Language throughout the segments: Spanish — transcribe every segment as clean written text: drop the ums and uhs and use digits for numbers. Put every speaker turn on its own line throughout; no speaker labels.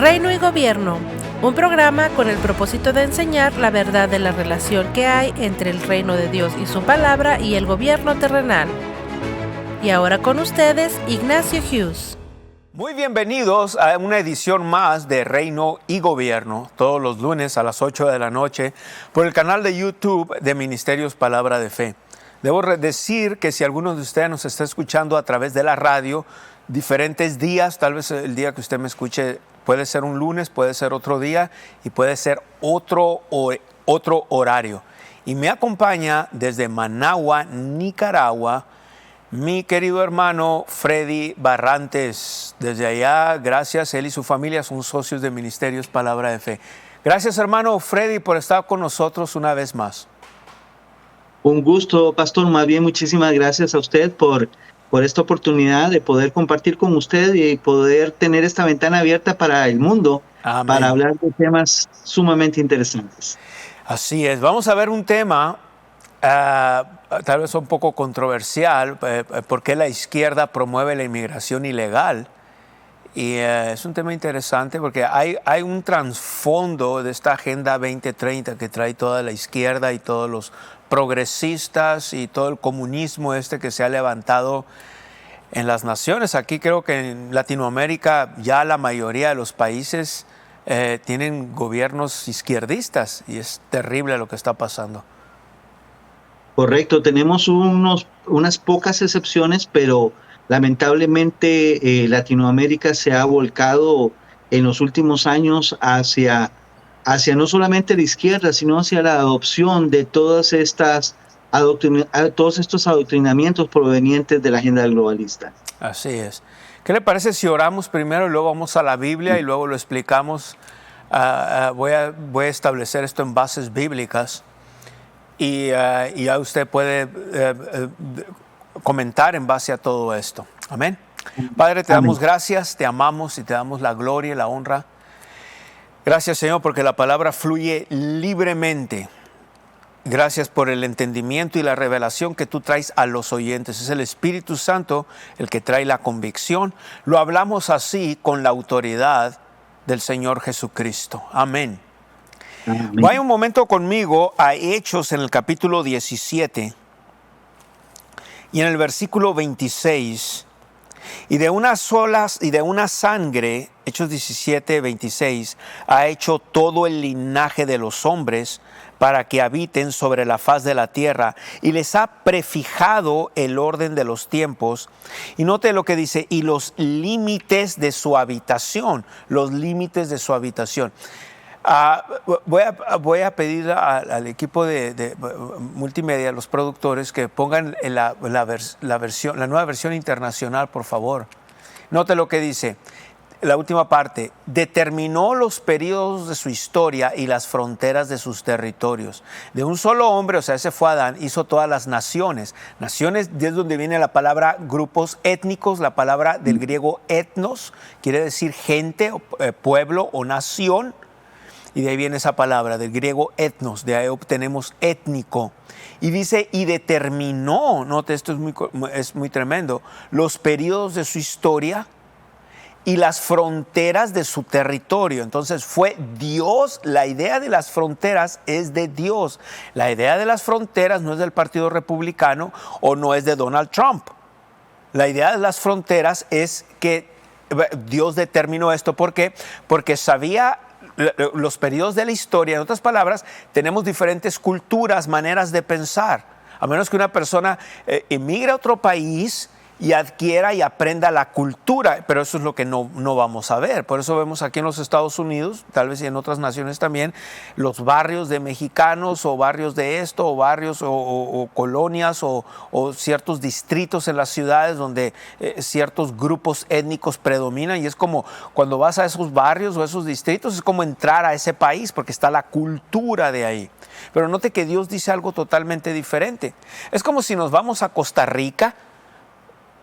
Reino y Gobierno, un programa con el propósito de enseñar la verdad de la relación que hay entre el reino de Dios y su palabra y el gobierno terrenal. Y ahora con ustedes, Ignacio Hughes.
Muy bienvenidos a una edición más de Reino y Gobierno, todos los lunes a las 8 de la noche, por el canal de YouTube de Ministerios Palabra de Fe. Debo decir que si alguno de ustedes nos está escuchando a través de la radio, diferentes días, tal vez el día que usted me escuche puede ser un lunes, puede ser otro día y puede ser otro horario. Y me acompaña desde Managua, Nicaragua, mi querido hermano Freddy Barrantes. Desde allá, gracias, él y su familia son socios de Ministerios Palabra de Fe. Gracias, hermano Freddy, por estar con nosotros una vez más.
Un gusto, pastor. Más bien, muchísimas gracias a usted por esta oportunidad de poder compartir con usted y poder tener esta ventana abierta para el mundo. Amén. Para hablar de temas sumamente interesantes.
Así es. Vamos a ver un tema tal vez un poco controversial, por qué la izquierda promueve la inmigración ilegal. Y es un tema interesante porque hay un trasfondo de esta Agenda 2030 que trae toda la izquierda y todos los progresistas y todo el comunismo que se ha levantado en las naciones. Aquí creo que en Latinoamérica ya la mayoría de los países tienen gobiernos izquierdistas y es terrible lo que está pasando.
Correcto, tenemos unas pocas excepciones, pero lamentablemente Latinoamérica se ha volcado en los últimos años hacia no solamente la izquierda, sino hacia la adopción de todos estos adoctrinamientos provenientes de la agenda globalista.
Así es. ¿Qué le parece si oramos primero y luego vamos a la Biblia y luego lo explicamos? Voy a establecer esto en bases bíblicas. Y ya usted puede comentar en base a todo esto. Amén. Padre, te damos gracias, te amamos y te damos la gloria y la honra. Gracias, Señor, porque la palabra fluye libremente. Gracias por el entendimiento y la revelación que tú traes a los oyentes. Es el Espíritu Santo el que trae la convicción. Lo hablamos así con la autoridad del Señor Jesucristo. Amén. Vaya un momento conmigo a Hechos en el capítulo 17 y en el versículo 26. Y de una sangre, Hechos 17, 26, ha hecho todo el linaje de los hombres para que habiten sobre la faz de la tierra, y les ha prefijado el orden de los tiempos. Y note lo que dice, y los límites de su habitación, los límites de su habitación. Voy a pedir al equipo de multimedia, los productores, que pongan la nueva versión internacional, por favor. Note lo que dice, la última parte. Determinó los periodos de su historia y las fronteras de sus territorios. De un solo hombre, o sea, ese fue Adán, hizo todas las naciones. Naciones, es donde viene la palabra grupos étnicos, la palabra del griego etnos, quiere decir gente, pueblo o nación. Y de ahí viene esa palabra, del griego etnos, de ahí obtenemos étnico. Y dice, y determinó, note, esto es muy tremendo, los periodos de su historia y las fronteras de su territorio. Entonces fue Dios, la idea de las fronteras es de Dios. La idea de las fronteras no es del Partido Republicano o no es de Donald Trump. La idea de las fronteras es que Dios determinó esto. ¿Por qué? Porque sabía los periodos de la historia. En otras palabras, tenemos diferentes culturas, maneras de pensar. A menos que una persona emigre a otro país y adquiera y aprenda la cultura, pero eso es lo que no vamos a ver. Por eso vemos aquí en los Estados Unidos, tal vez y en otras naciones también, los barrios de mexicanos o barrios de esto, o barrios o colonias o ciertos distritos en las ciudades donde ciertos grupos étnicos predominan, y es como cuando vas a esos barrios o esos distritos, es como entrar a ese país porque está la cultura de ahí. Pero note que Dios dice algo totalmente diferente. Es como si nos vamos a Costa Rica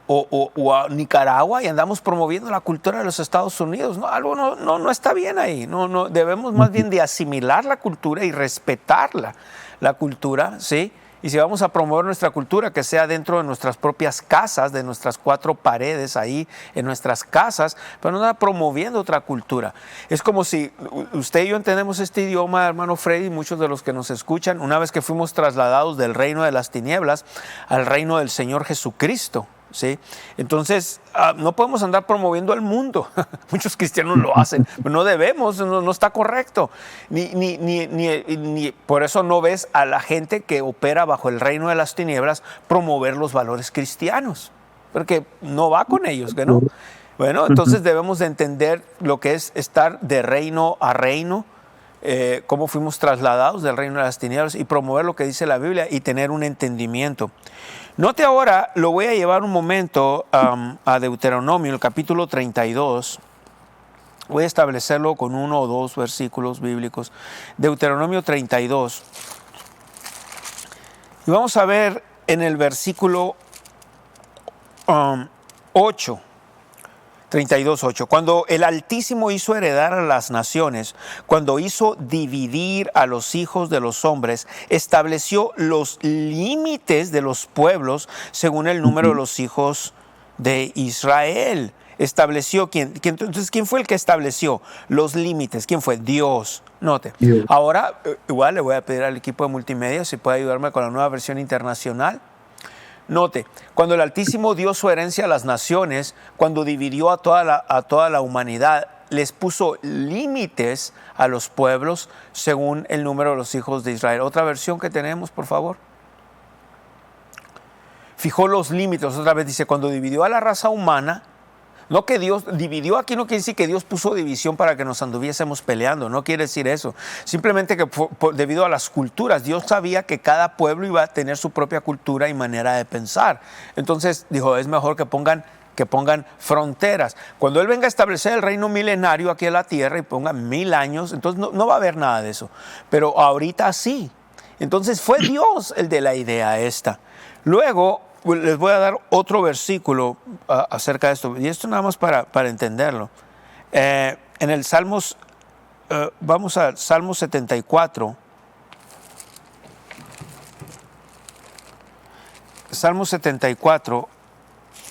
o a Nicaragua y andamos promoviendo la cultura de los Estados Unidos. No, algo no está bien ahí. Debemos más bien de asimilar la cultura y respetar la cultura, ¿sí? Y si vamos a promover nuestra cultura, que sea dentro de nuestras propias casas, de nuestras 4 paredes ahí en nuestras casas, pero no andar promoviendo otra cultura. Es como si usted y yo entendemos este idioma, hermano Freddy, muchos de los que nos escuchan, una vez que fuimos trasladados del reino de las tinieblas al reino del Señor Jesucristo. ¿Sí? Entonces, no podemos andar promoviendo al mundo. Muchos cristianos lo hacen, pero no debemos, no está correcto. Ni por eso no ves a la gente que opera bajo el reino de las tinieblas promover los valores cristianos, porque no va con ellos, ¿que no? Bueno, entonces debemos de entender lo que es estar de reino a reino, cómo fuimos trasladados del reino de las tinieblas y promover lo que dice la Biblia y tener un entendimiento. Note ahora, lo voy a llevar un momento a Deuteronomio, el capítulo 32. Voy a establecerlo con 1 o 2 versículos bíblicos. Deuteronomio 32. Y vamos a ver en el versículo 8. 32:8. Cuando el Altísimo hizo heredar a las naciones, cuando hizo dividir a los hijos de los hombres, estableció los límites de los pueblos según el número de los hijos de Israel. Estableció entonces, ¿quién fue el que estableció los límites? ¿Quién fue? Dios. Note. Dios. Ahora, igual le voy a pedir al equipo de multimedia si puede ayudarme con la nueva versión internacional. Note, cuando el Altísimo dio su herencia a las naciones, cuando dividió a toda la humanidad, les puso límites a los pueblos según el número de los hijos de Israel. Otra versión que tenemos, por favor. Fijó los límites, otra vez dice, cuando dividió a la raza humana. No que Dios dividió aquí, no quiere decir que Dios puso división para que nos anduviésemos peleando, no quiere decir eso. Simplemente que debido a las culturas, Dios sabía que cada pueblo iba a tener su propia cultura y manera de pensar. Entonces dijo, es mejor que pongan fronteras. Cuando Él venga a establecer el reino milenario aquí en la tierra y ponga 1000 años, entonces no va a haber nada de eso. Pero ahorita sí. Entonces fue Dios el de la idea esta. Luego, les voy a dar otro versículo acerca de esto, y esto nada más para entenderlo. En el Salmos, vamos al Salmo 74. Salmo 74,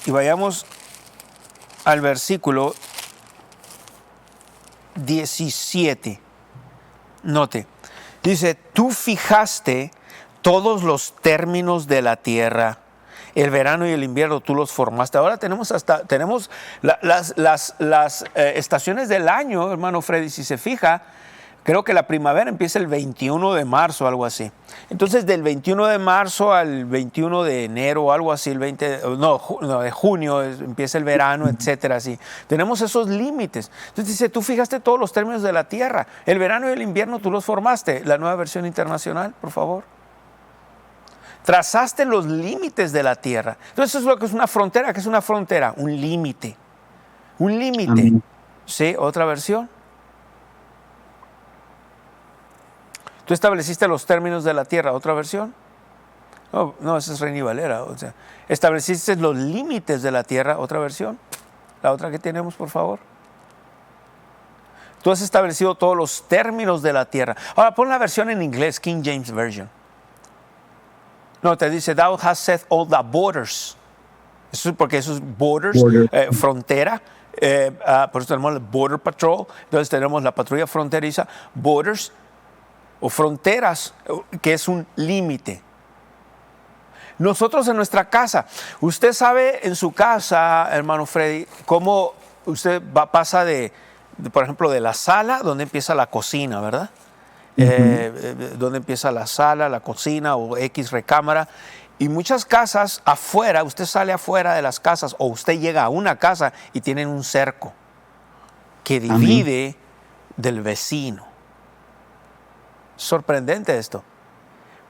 y vayamos al versículo 17. Note, dice, tú fijaste todos los términos de la tierra. El verano y el invierno tú los formaste. Ahora tenemos las estaciones del año, hermano Freddy, si se fija, creo que la primavera empieza el 21 de marzo, algo así. Entonces, del 21 de marzo al 21 de enero o algo así, de junio empieza el verano, etcétera, así. Tenemos esos límites. Entonces dice, tú fijaste todos los términos de la tierra. El verano y el invierno tú los formaste. La nueva versión internacional, por favor. Trazaste los límites de la tierra. Entonces eso es lo que es una frontera. ¿Qué es una frontera? Un límite. Un límite. Amén. ¿Sí? ¿Otra versión? Tú estableciste los términos de la tierra. ¿Otra versión? No, esa es Reina y Valera. O sea, estableciste los límites de la tierra. ¿Otra versión? La otra que tenemos, por favor. Tú has establecido todos los términos de la tierra. Ahora pon la versión en inglés, King James Version. No, te dice, thou hast set all the borders. Eso es porque eso es borders, frontera. Por eso tenemos el Border Patrol. Entonces tenemos la patrulla fronteriza, borders o fronteras, que es un límite. Nosotros en nuestra casa, usted sabe en su casa, hermano Freddy, cómo usted pasa por ejemplo, de la sala, donde empieza la cocina, ¿verdad? Donde empieza la sala, la cocina o X recámara. Y muchas casas afuera, usted sale afuera de las casas o usted llega a una casa y tienen un cerco que divide del vecino. Sorprendente esto.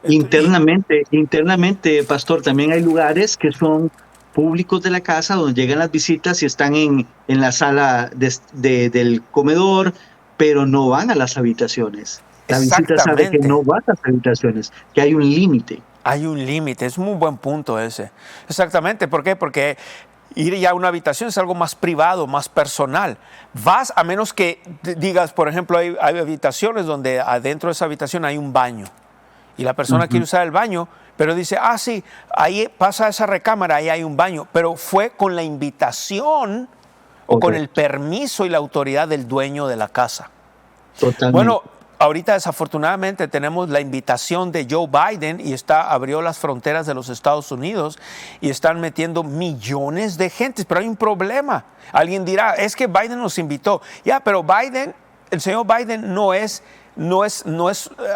Internamente, pastor, también hay lugares que son públicos de la casa donde llegan las visitas y están en la sala del comedor, pero no van a las habitaciones. La visita sabe que no va a las habitaciones, que hay un límite.
Hay un límite, es un muy buen punto ese. Exactamente, ¿por qué? Porque ir ya a una habitación es algo más privado, más personal. Vas, a menos que digas, por ejemplo, hay habitaciones donde adentro de esa habitación hay un baño y la persona quiere usar el baño, Pero dice, sí, ahí pasa esa recámara, ahí hay un baño, pero fue con la invitación o con el
Correcto.
permiso y la autoridad del dueño de la casa. Bueno,
Totalmente.
ahorita desafortunadamente tenemos la invitación de Joe Biden y abrió las fronteras de los Estados Unidos y están metiendo millones de gentes, pero hay un problema. Alguien dirá, es que Biden nos invitó. Pero el señor Biden no es,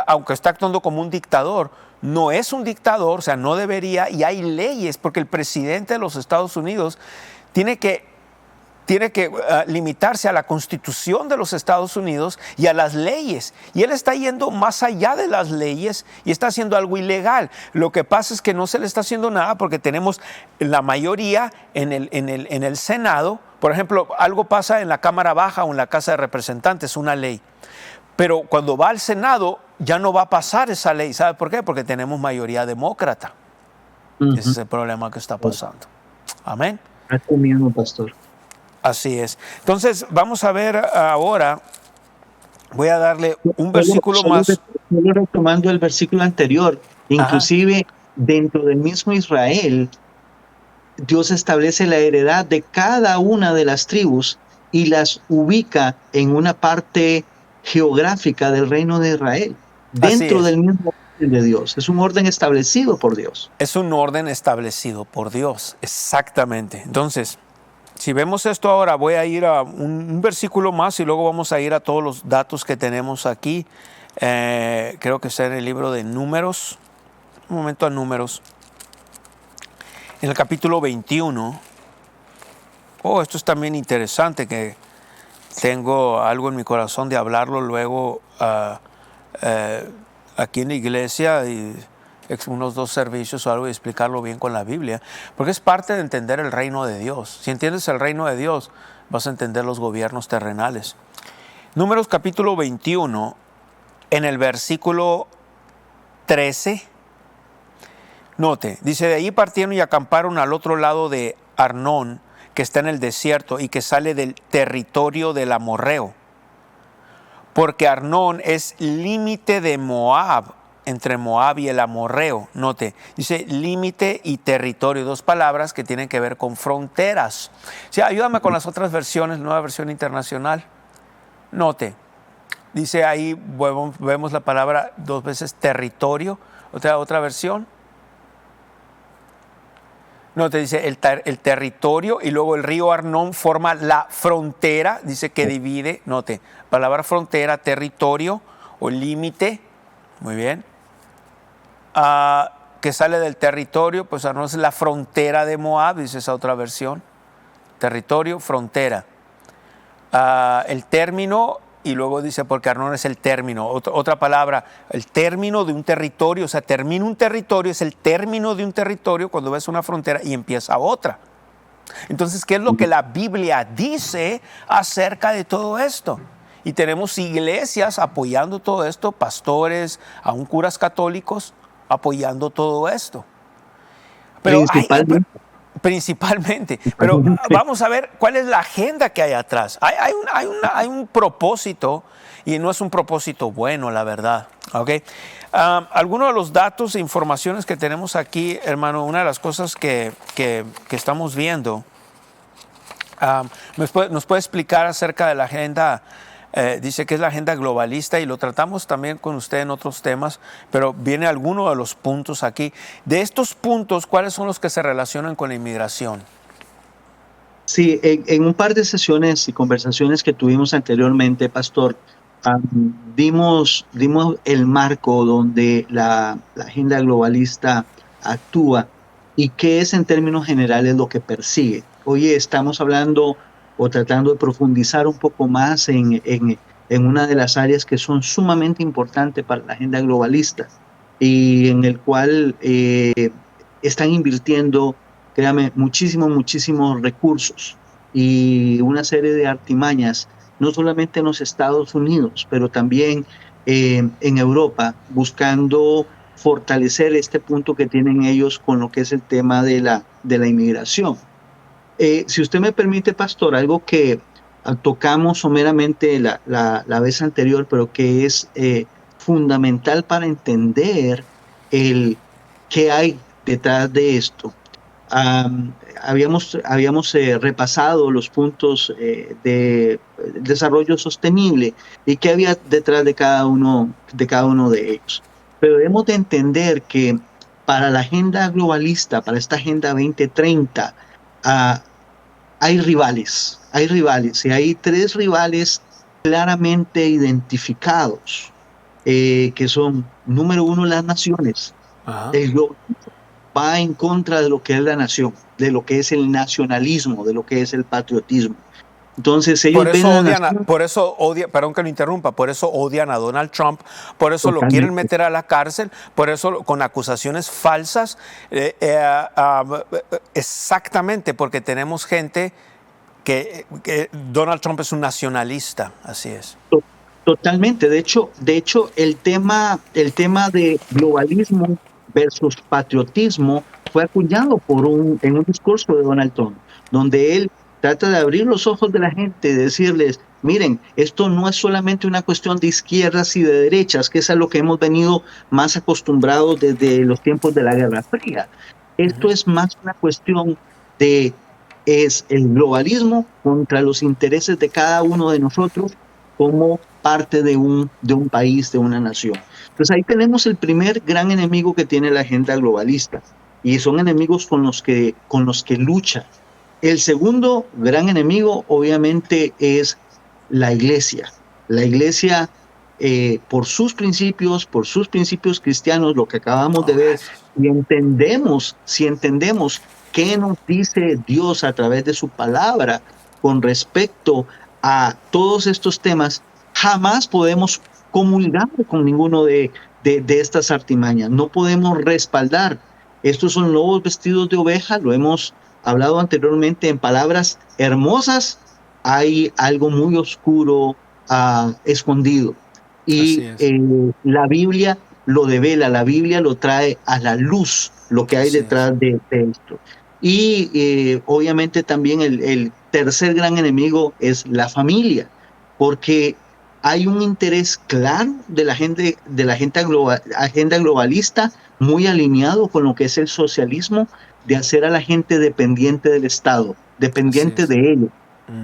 aunque está actuando como un dictador, no es un dictador, o sea, no debería, y hay leyes, porque el presidente de los Estados Unidos tiene que limitarse a la Constitución de los Estados Unidos y a las leyes. Y él está yendo más allá de las leyes y está haciendo algo ilegal. Lo que pasa es que no se le está haciendo nada porque tenemos la mayoría en el Senado. Por ejemplo, algo pasa en la Cámara Baja o en la Casa de Representantes, una ley. Pero cuando va al Senado ya no va a pasar esa ley. ¿Sabe por qué? Porque tenemos mayoría demócrata. Ese es el problema que está pasando. Amén.
Así mismo, pastor.
Así es. Entonces, vamos a ver ahora, voy a darle un versículo más.
Solo retomando el versículo anterior, inclusive dentro del mismo Israel, Dios establece la heredad de cada una de las tribus y las ubica en una parte geográfica del reino de Israel, dentro del mismo orden de Dios. Es un orden establecido por Dios.
Es un orden establecido por Dios, exactamente. Entonces, si vemos esto ahora, voy a ir a un versículo más y luego vamos a ir a todos los datos que tenemos aquí. Creo que está en el libro de Números. Un momento a Números. En el capítulo 21. Esto es también interesante, que tengo algo en mi corazón de hablarlo luego aquí en la iglesia y unos 2 servicios o algo y explicarlo bien con la Biblia, porque es parte de entender el reino de Dios. Si entiendes el reino de Dios, vas a entender los gobiernos terrenales. Números capítulo 21, en el versículo 13, note, dice, de ahí partieron y acamparon al otro lado de Arnón, que está en el desierto y que sale del territorio del amorreo, porque Arnón es límite de Moab, entre Moab y el amorreo. Note, dice límite y territorio, 2 palabras que tienen que ver con fronteras. Sí, ayúdame con las otras versiones, nueva versión internacional. Note, dice ahí, vemos la palabra 2 veces territorio. Otra versión. Note, dice el territorio y luego el río Arnón forma la frontera, dice que divide. Note, palabra frontera, territorio o límite. Muy bien. Que sale del territorio, pues Arnón es la frontera de Moab, dice esa otra versión. Territorio, frontera. El término, y luego dice porque Arnón es el término. Otra palabra, el término de un territorio, o sea, termina un territorio, es el término de un territorio cuando ves una frontera y empieza otra. Entonces, ¿qué es lo que la Biblia dice acerca de todo esto? Y tenemos iglesias apoyando todo esto, pastores, aún curas católicos apoyando todo esto. Pero principalmente. Pero vamos a ver cuál es la agenda que hay atrás. Hay un propósito y no es un propósito bueno, la verdad. ¿Okay? Algunos de los datos e informaciones que tenemos aquí, hermano, una de las cosas que estamos viendo, ¿nos puede explicar acerca de la agenda? Dice que es la agenda globalista y lo tratamos también con usted en otros temas, pero viene alguno de los puntos aquí. De estos puntos, ¿cuáles son los que se relacionan con la inmigración?
Sí, en un par de sesiones y conversaciones que tuvimos anteriormente, pastor, dimos el marco donde la agenda globalista actúa y qué es en términos generales lo que persigue. Hoy estamos hablando o tratando de profundizar un poco más en una de las áreas que son sumamente importantes para la agenda globalista y en el cual están invirtiendo, créame, muchísimos recursos y una serie de artimañas, no solamente en los Estados Unidos, pero también en Europa, buscando fortalecer este punto que tienen ellos con lo que es el tema de la inmigración. Si usted me permite, pastor, algo que tocamos someramente la vez anterior, pero que es fundamental para entender ¿qué hay detrás de esto? Habíamos repasado los puntos de desarrollo sostenible y qué había detrás de cada uno de ellos. Pero debemos de entender que para la agenda globalista, para esta agenda 2030, hay rivales, y hay tres rivales claramente identificados, que son, número uno, las naciones. El globalismo va en contra de lo que es la nación, de lo que es el nacionalismo, de lo que es el patriotismo. Entonces ellos ven a la nación.
Por eso odian, perdón que lo interrumpa, por eso odian a Donald Trump, por eso lo quieren meter a la cárcel, por eso con acusaciones falsas, exactamente porque tenemos gente que Donald Trump es un nacionalista, así es.
Totalmente. De hecho, el tema de globalismo versus patriotismo fue acuñado en un discurso de Donald Trump, donde él trata de abrir los ojos de la gente, de decirles, miren, esto no es solamente una cuestión de izquierdas y de derechas, que es a lo que hemos venido más acostumbrados desde los tiempos de la Guerra Fría. Esto es más una cuestión es el globalismo contra los intereses de cada uno de nosotros como parte de un país, de una nación. Entonces ahí tenemos el primer gran enemigo que tiene la agenda globalista, y son enemigos con los que lucha. El segundo gran enemigo obviamente es la iglesia. La iglesia, por sus principios cristianos, lo que acabamos de ver, si entendemos qué nos dice Dios a través de su palabra con respecto a todos estos temas, jamás podemos comulgar con ninguno de estas artimañas. No podemos respaldar. Estos son lobos vestidos de oveja, lo hemos hablado anteriormente. En palabras hermosas hay algo muy oscuro escondido. Y la Biblia lo devela, la Biblia lo trae a la luz, lo que hay detrás de esto. Y obviamente también el tercer gran enemigo es la familia, porque hay un interés claro de la agenda globalista, muy alineado con lo que es el socialismo, de hacer a la gente dependiente del Estado, dependiente de ello.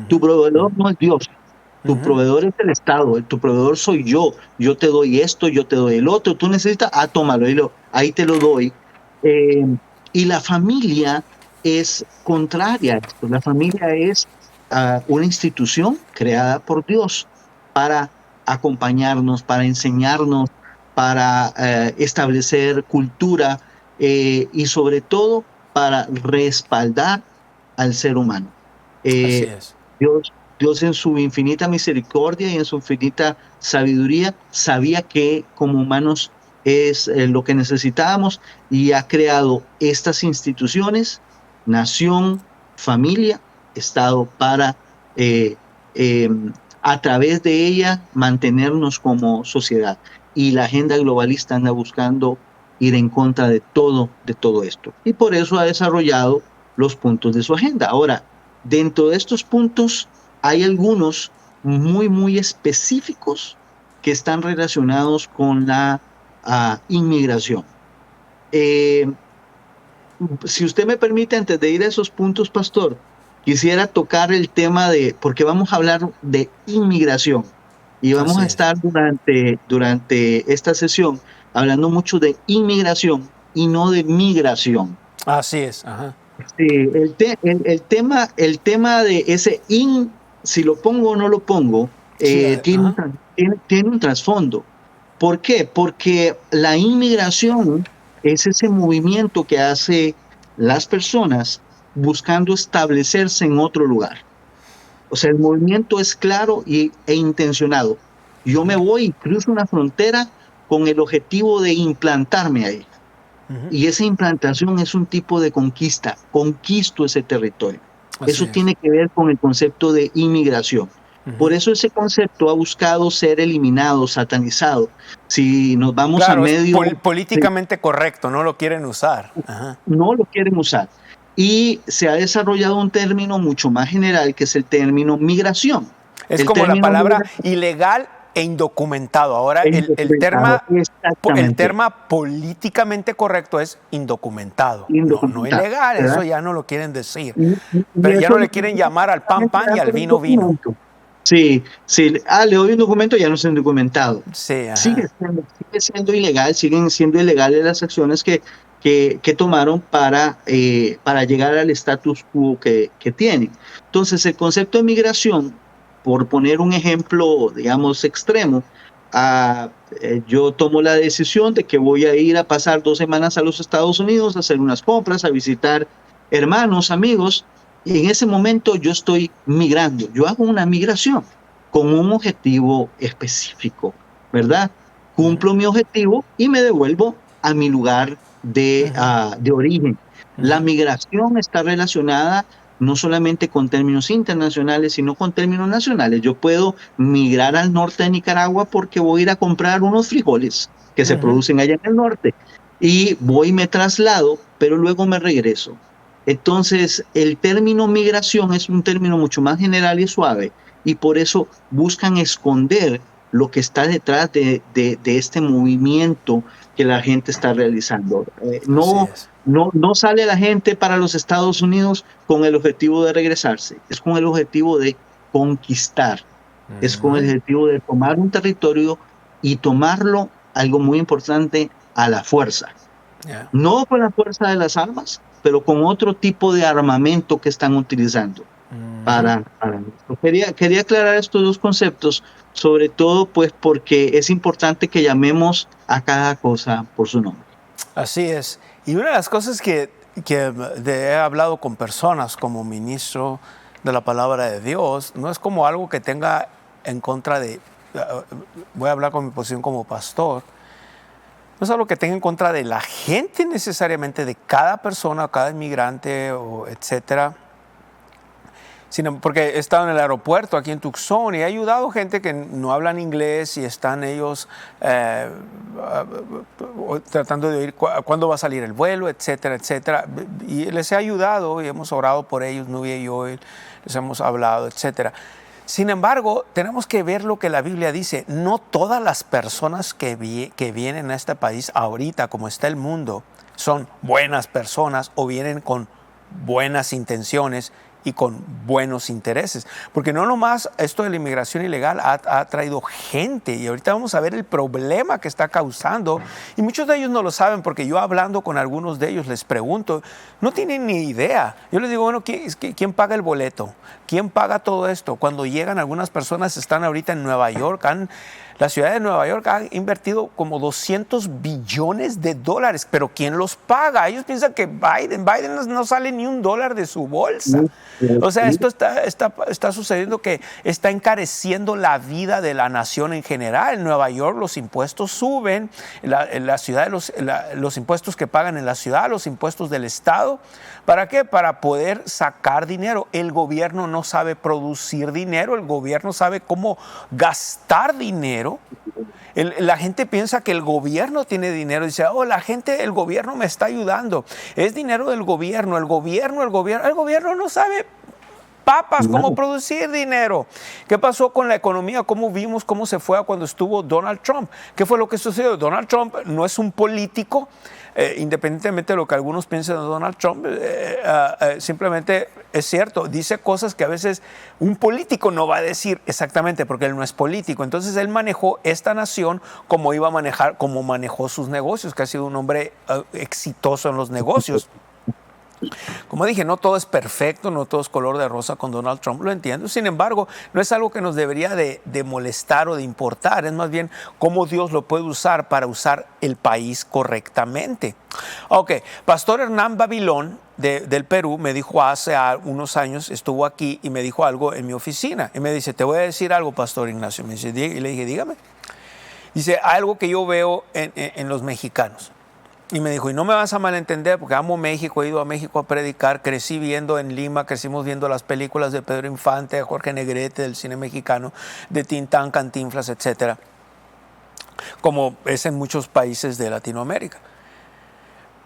Tu proveedor no es Dios, tu proveedor es el Estado, tu proveedor soy yo te doy esto, yo te doy el otro, tú necesitas, tómalo, ahí te lo doy. Y la familia es contraria a esto. La familia es una institución creada por Dios para acompañarnos, para enseñarnos, para establecer cultura y sobre todo para respaldar al ser humano.
Así es.
Dios en su infinita misericordia y en su infinita sabiduría sabía que como humanos es lo que necesitábamos, y ha creado estas instituciones, nación, familia, Estado, para a través de ella mantenernos como sociedad. Y la agenda globalista anda buscando ir en contra de todo esto. Y por eso ha desarrollado los puntos de su agenda. Ahora, dentro de estos puntos hay algunos muy, muy específicos que están relacionados con la inmigración. Si usted me permite, antes de ir a esos puntos, pastor, quisiera tocar el tema porque vamos a hablar de inmigración y vamos a estar durante esta sesión hablando mucho de inmigración y no de migración.
Así es. Ajá.
Sí, el tema de ese si lo pongo o no lo pongo, tiene un trasfondo. ¿Por qué? Porque la inmigración es ese movimiento que hace las personas buscando establecerse en otro lugar. O sea, el movimiento es claro e intencionado. Yo me voy y cruzo una frontera con el objetivo de implantarme ahí. Y esa implantación es un tipo de conquista. Conquisto ese territorio. Eso tiene que ver con el concepto de inmigración. Por eso ese concepto ha buscado ser eliminado, satanizado. Si nos vamos a medio...
políticamente correcto, no lo quieren usar. Ajá.
No lo quieren usar. Y se ha desarrollado un término mucho más general, que es el término migración.
Es como la palabra ilegal e indocumentado. Ahora,
Es
el
exactamente.
terma políticamente correcto es indocumentado, no
Indocumentado,
ilegal,
¿verdad?
eso ya no lo quieren decir.
Y
Pero ya
eso
no
es
le
lo que
quieren
nosotros
llamar al pan
estamos
pan y al
dando un
vino vino.
documento. Sí, sí. Le doy un documento, ya no es indocumentado.
Sí,
Sigue
ajá.
siendo ilegal, siguen siendo ilegales las acciones que tomaron para llegar al status quo que tienen. Entonces, el concepto de migración, por poner un ejemplo, digamos, extremo, yo tomo la decisión de que voy a ir a pasar 2 semanas a los Estados Unidos, a hacer unas compras, a visitar hermanos, amigos, y en ese momento yo estoy migrando, yo hago una migración con un objetivo específico, ¿verdad? Cumplo mi objetivo y me devuelvo a mi lugar de origen. La migración está relacionada no solamente con términos internacionales, sino con términos nacionales. Yo puedo migrar al norte de Nicaragua porque voy a ir a comprar unos frijoles que se producen allá en el norte y voy y me traslado, pero luego me regreso. Entonces, el término migración es un término mucho más general y suave y por eso buscan esconder lo que está detrás de este movimiento que la gente está realizando.
Así es.
No sale la gente para los Estados Unidos con el objetivo de regresarse, es con el objetivo de conquistar, es con el objetivo de tomar un territorio y tomarlo, algo muy importante, a la fuerza.
Yeah.
No con la fuerza de las armas, pero con otro tipo de armamento que están utilizando para esto. Quería aclarar estos dos conceptos, sobre todo pues porque es importante que llamemos a cada cosa por su nombre.
Así es. Y una de las cosas que he hablado con personas como ministro de la palabra de Dios, no es como algo que tenga en contra de, voy a hablar con mi posición como pastor, no es algo que tenga en contra de la gente necesariamente, de cada persona, cada inmigrante, o etcétera, sino porque he estado en el aeropuerto aquí en Tucson y he ayudado gente que no hablan inglés y están ellos tratando de oír cuándo va a salir el vuelo, etcétera, etcétera. Y les he ayudado y hemos orado por ellos, Nubia y yo, y les hemos hablado, etcétera. Sin embargo, tenemos que ver lo que la Biblia dice. No todas las personas que vienen a este país ahorita, como está el mundo, son buenas personas o vienen con buenas intenciones y con buenos intereses. Porque no nomás esto de la inmigración ilegal ha traído gente, y ahorita vamos a ver el problema que está causando, y muchos de ellos no lo saben, porque yo hablando con algunos de ellos les pregunto, no tienen ni idea. Yo les digo, bueno, ¿quién paga el boleto? ¿Quién paga todo esto? Cuando llegan, algunas personas están ahorita en Nueva York, la ciudad de Nueva York ha invertido como $200 billones, pero ¿quién los paga? Ellos piensan que Biden no sale ni $1 de su bolsa. O sea, esto está sucediendo, que está encareciendo la vida de la nación en general. En Nueva York los impuestos suben, en la ciudad los impuestos que pagan en la ciudad, los impuestos del Estado. ¿Para qué? Para poder sacar dinero. El gobierno no sabe producir dinero, el gobierno sabe cómo gastar dinero. La gente piensa que el gobierno tiene dinero y dice, el gobierno me está ayudando. Es dinero del gobierno, el gobierno no sabe papas, cómo producir dinero. ¿Qué pasó con la economía? ¿Cómo vimos cómo se fue cuando estuvo Donald Trump? ¿Qué fue lo que sucedió? Donald Trump no es un político, independientemente de lo que algunos piensen de Donald Trump, simplemente es cierto, dice cosas que a veces un político no va a decir exactamente, porque él no es político. Entonces él manejó esta nación como iba a manejar, como manejó sus negocios, que ha sido un hombre exitoso en los negocios. Como dije, no todo es perfecto, no todo es color de rosa con Donald Trump, lo entiendo. Sin embargo, no es algo que nos debería de molestar o de importar, es más bien cómo Dios lo puede usar para usar el país correctamente. Ok, Pastor Hernán Babilón del Perú me dijo hace unos años, estuvo aquí y me dijo algo en mi oficina. Y me dice, te voy a decir algo, Pastor Ignacio. Me dice, y le dije, dígame. Dice, algo que yo veo en los mexicanos. Y me dijo, y no me vas a malentender porque amo México, he ido a México a predicar, crecí viendo en Lima, crecimos viendo las películas de Pedro Infante, de Jorge Negrete, del cine mexicano, de Tintán, Cantinflas, etcétera, como es en muchos países de Latinoamérica.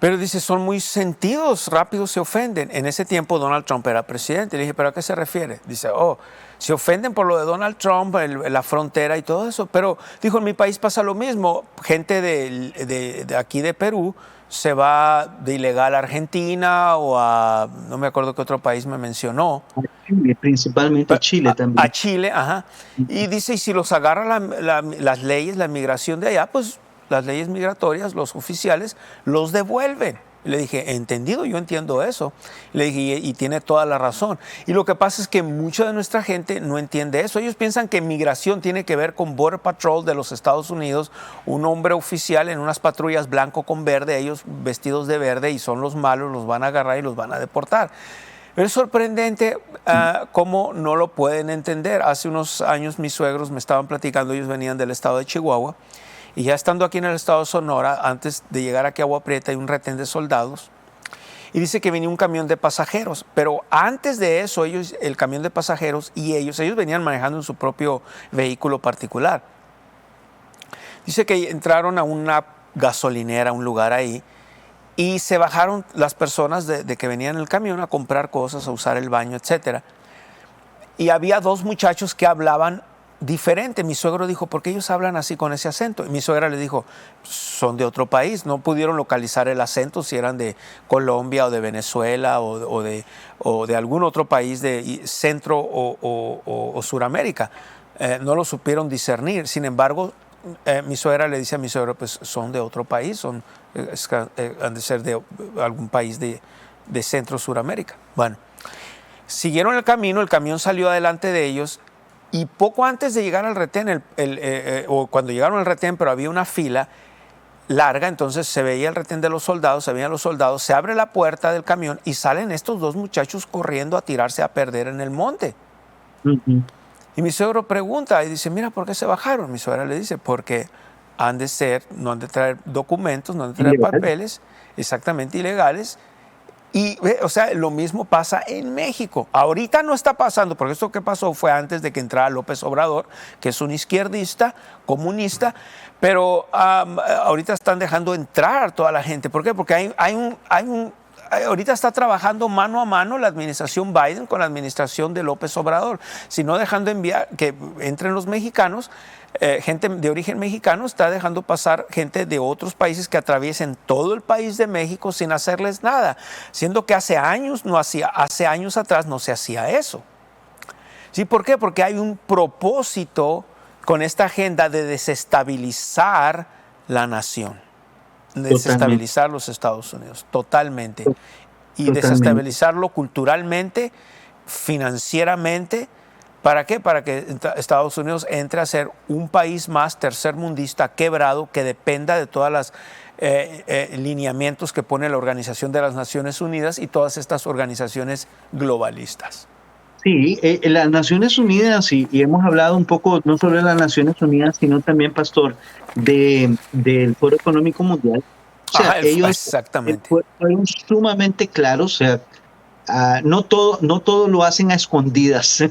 Pero dice, son muy sentidos, rápido se ofenden. En ese tiempo Donald Trump era presidente. Le dije, ¿pero a qué se refiere? Dice, se ofenden por lo de Donald Trump, la frontera y todo eso. Pero dijo, en mi país pasa lo mismo. Gente de aquí de Perú se va de ilegal a Argentina o a, no me acuerdo qué otro país me mencionó.
Chile, principalmente Chile también.
A Chile, ajá. Y dice, y si los agarra las leyes, la migración de allá, pues las leyes migratorias, los oficiales, los devuelven. Le dije, entendido, yo entiendo eso. Le dije, y tiene toda la razón. Y lo que pasa es que mucha de nuestra gente no entiende eso. Ellos piensan que migración tiene que ver con Border Patrol de los Estados Unidos, un hombre oficial en unas patrullas blanco con verde, ellos vestidos de verde y son los malos, los van a agarrar y los van a deportar. Pero es sorprendente cómo no lo pueden entender. Hace unos años mis suegros me estaban platicando, ellos venían del estado de Chihuahua, y ya estando aquí en el estado de Sonora, antes de llegar aquí a Agua Prieta, hay un retén de soldados, y dice que venía un camión de pasajeros, pero antes de eso, el camión de pasajeros y ellos venían manejando en su propio vehículo particular. Dice que entraron a una gasolinera, un lugar ahí, y se bajaron las personas de que venían en el camión a comprar cosas, a usar el baño, etc. Y había dos muchachos que hablaban diferente. Mi suegro dijo, ¿por qué ellos hablan así con ese acento? Y mi suegra le dijo, son de otro país. No pudieron localizar el acento, si eran de Colombia o de Venezuela o de algún otro país de Centro o Suramérica. No lo supieron discernir. Sin embargo, mi suegra le dice a mi suegro, pues son de otro país, han de ser de algún país de Centro Suramérica. Bueno, siguieron el camión salió adelante de ellos. Y poco antes de llegar al retén, o cuando llegaron al retén, pero había una fila larga, entonces se veía el retén de los soldados, se veían los soldados, se abre la puerta del camión y salen estos dos muchachos corriendo a tirarse a perder en el monte. Uh-huh. Y mi suegro pregunta y dice, mira, ¿por qué se bajaron? Mi suegra le dice, porque no han de traer documentos, no han de traer papeles, exactamente ilegales. Y, o sea, lo mismo pasa en México. Ahorita no está pasando, porque esto que pasó fue antes de que entrara López Obrador, que es un izquierdista, comunista, pero ahorita están dejando entrar a toda la gente. ¿Por qué? Porque ahorita está trabajando mano a mano la administración Biden con la administración de López Obrador, sino dejando que entren los mexicanos. Gente de origen mexicano está dejando pasar gente de otros países que atraviesen todo el país de México sin hacerles nada, siendo que hace años atrás no se hacía eso. ¿Sí? ¿Por qué? Porque hay un propósito con esta agenda de desestabilizar la nación, de desestabilizar los Estados Unidos, totalmente. Y desestabilizarlo culturalmente, financieramente. ¿Para qué? Para que Estados Unidos entre a ser un país más tercermundista, quebrado, que dependa de todas las lineamientos que pone la Organización de las Naciones Unidas y todas estas organizaciones globalistas.
Sí, las Naciones Unidas, y hemos hablado un poco, no solo de las Naciones Unidas, sino también, Pastor, del Foro Económico Mundial. O sea, ellos
exactamente.
Fueron sumamente claros, o sea, no todo lo hacen a escondidas,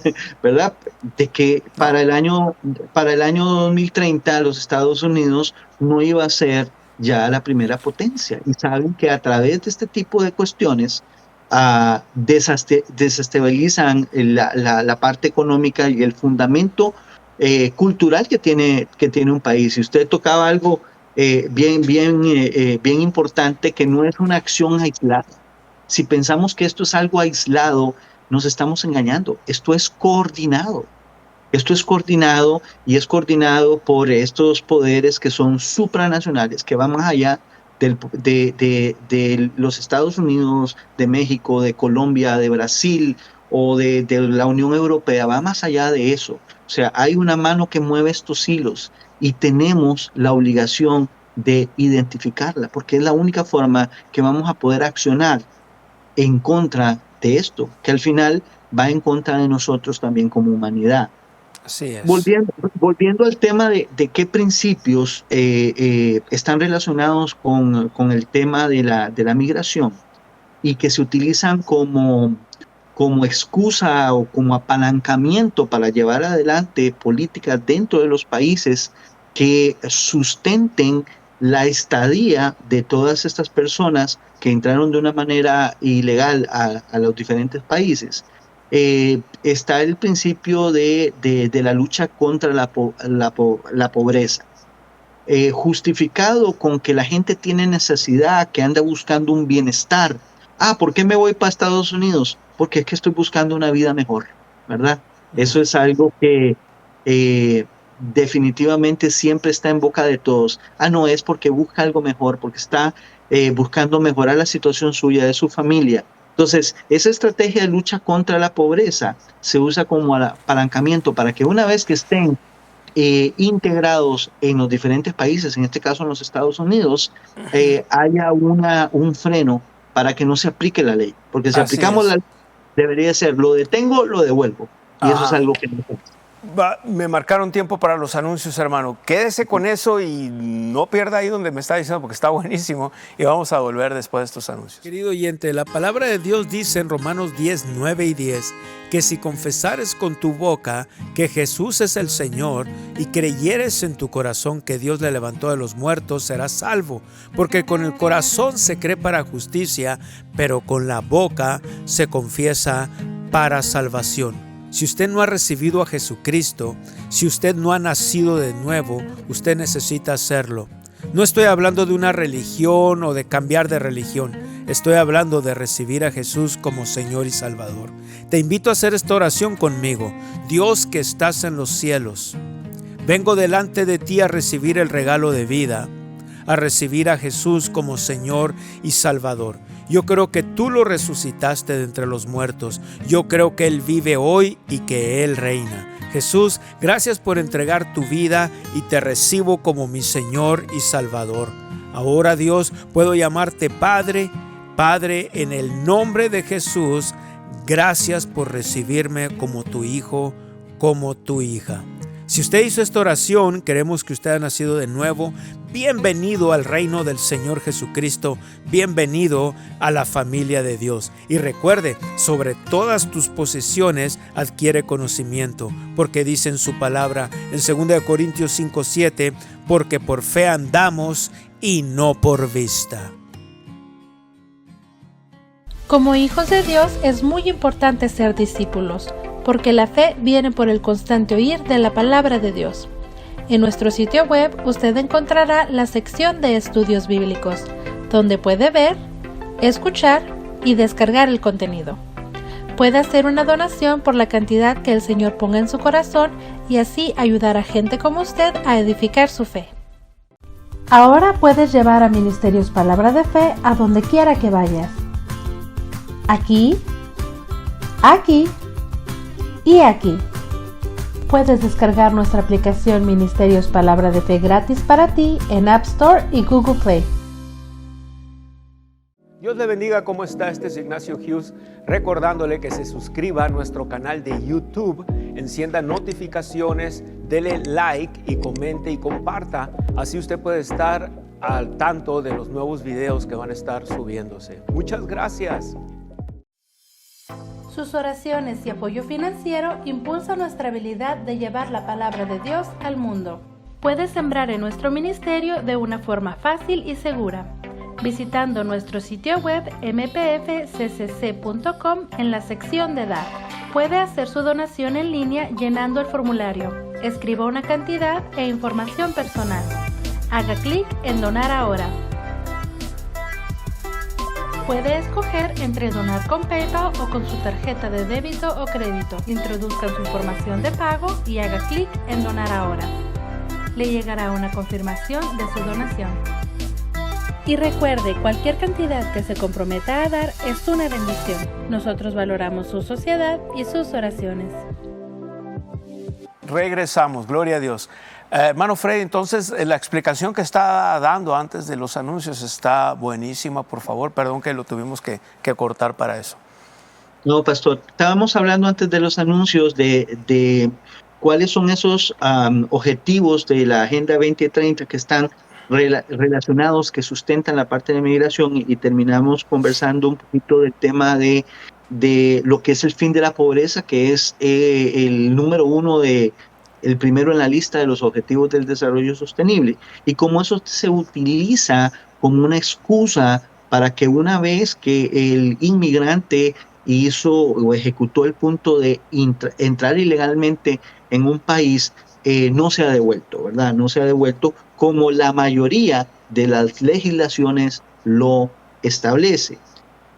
¿verdad? De que para el año 2030 los Estados Unidos no iba a ser ya la primera potencia. Y saben que a través de este tipo de cuestiones desestabilizan la parte económica y el fundamento cultural que tiene un país. Y usted tocaba algo bien importante, que no es una acción aislada. Si pensamos que esto es algo aislado, nos estamos engañando. Esto es coordinado. Esto es coordinado y es coordinado por estos poderes que son supranacionales, que van más allá de los Estados Unidos, de México, de Colombia, de Brasil o de la Unión Europea. Va más allá de eso. O sea, hay una mano que mueve estos hilos y tenemos la obligación de identificarla, porque es la única forma que vamos a poder accionar en contra de esto, que al final va en contra de nosotros también como humanidad.
Así es.
Volviendo al tema de qué principios están relacionados con el tema de la migración y que se utilizan como excusa o como apalancamiento para llevar adelante políticas dentro de los países que sustenten la estadía de todas estas personas que entraron de una manera ilegal a los diferentes países. Está el principio de la lucha contra la pobreza. Justificado con que la gente tiene necesidad, que anda buscando un bienestar. ¿Por qué me voy para Estados Unidos? Porque es que estoy buscando una vida mejor, ¿verdad? Eso es algo que definitivamente siempre está en boca de todos. No, es porque busca algo mejor, porque está buscando mejorar la situación suya, de su familia. Entonces, esa estrategia de lucha contra la pobreza se usa como apalancamiento para que una vez que estén integrados en los diferentes países, en este caso en los Estados Unidos, haya un freno para que no se aplique la ley. Porque si aplicamos la ley, debería ser, lo detengo, lo devuelvo. Y eso es algo que no hacemos.
Me marcaron tiempo para los anuncios, hermano. Quédese con eso y no pierda ahí donde me está diciendo, porque está buenísimo. Y vamos a volver después de estos anuncios.
Querido oyente, la palabra de Dios dice en Romanos 10, 9 y 10, que si confesares con tu boca que Jesús es el Señor y creyeres en tu corazón que Dios le levantó de los muertos, serás salvo. Porque con el corazón se cree para justicia, pero con la boca se confiesa para salvación. Si usted no ha recibido a Jesucristo, si usted no ha nacido de nuevo, usted necesita hacerlo. No estoy hablando de una religión o de cambiar de religión. Estoy hablando de recibir a Jesús como Señor y Salvador. Te invito a hacer esta oración conmigo. Dios que estás en los cielos, vengo delante de ti a recibir el regalo de vida, a recibir a Jesús como Señor y Salvador. Yo creo que tú lo resucitaste de entre los muertos. Yo creo que Él vive hoy y que Él reina. Jesús, gracias por entregar tu vida y te recibo como mi Señor y Salvador. Ahora, Dios, puedo llamarte Padre. Padre, en el nombre de Jesús, gracias por recibirme como tu hijo, como tu hija. Si usted hizo esta oración, queremos que usted ha nacido de nuevo. Bienvenido al reino del Señor Jesucristo. Bienvenido a la familia de Dios. Y recuerde, sobre todas tus posesiones adquiere conocimiento, porque dice en su palabra en 2 Corintios 5:7, porque por fe andamos y no por vista.
Como hijos de Dios es muy importante ser discípulos, porque la fe viene por el constante oír de la palabra de Dios. En nuestro sitio web usted encontrará la sección de estudios bíblicos, donde puede ver, escuchar y descargar el contenido. Puede hacer una donación por la cantidad que el Señor ponga en su corazón y así ayudar a gente como usted a edificar su fe. Ahora puedes llevar a Ministerios Palabra de Fe a donde quiera que vayas. Aquí, aquí y aquí. Puedes descargar nuestra aplicación Ministerios Palabra de Fe gratis para ti en App Store y Google Play.
Dios le bendiga, ¿cómo está? Este es Ignacio Hughes, recordándole que se suscriba a nuestro canal de YouTube, encienda notificaciones, dele like y comente y comparta. Así usted puede estar al tanto de los nuevos videos que van a estar subiéndose. Muchas gracias.
Sus oraciones y apoyo financiero impulsan nuestra habilidad de llevar la palabra de Dios al mundo. Puedes sembrar en nuestro ministerio de una forma fácil y segura, visitando nuestro sitio web mpfccc.com en la sección de dar. Puede hacer su donación en línea llenando el formulario. Escriba una cantidad e información personal. Haga clic en Donar ahora. Puede escoger entre donar con PayPal o con su tarjeta de débito o crédito. Introduzca su información de pago y haga clic en Donar ahora. Le llegará una confirmación de su donación. Y recuerde, cualquier cantidad que se comprometa a dar es una bendición. Nosotros valoramos su sociedad y sus oraciones.
Regresamos, gloria a Dios. Hermano Freddy, entonces la explicación que está dando antes de los anuncios está buenísima, por favor. Perdón que lo tuvimos que cortar para eso.
No, pastor, estábamos hablando antes de los anuncios de cuáles son esos objetivos de la Agenda 2030 que están relacionados, que sustentan la parte de migración, y terminamos conversando un poquito del tema de lo que es el fin de la pobreza, que es el número uno de el primero en la lista de los objetivos del desarrollo sostenible. Y como eso se utiliza como una excusa para que una vez que el inmigrante hizo o ejecutó el punto de entrar ilegalmente en un país, no se ha devuelto, ¿verdad? No se ha devuelto como la mayoría de las legislaciones lo establece.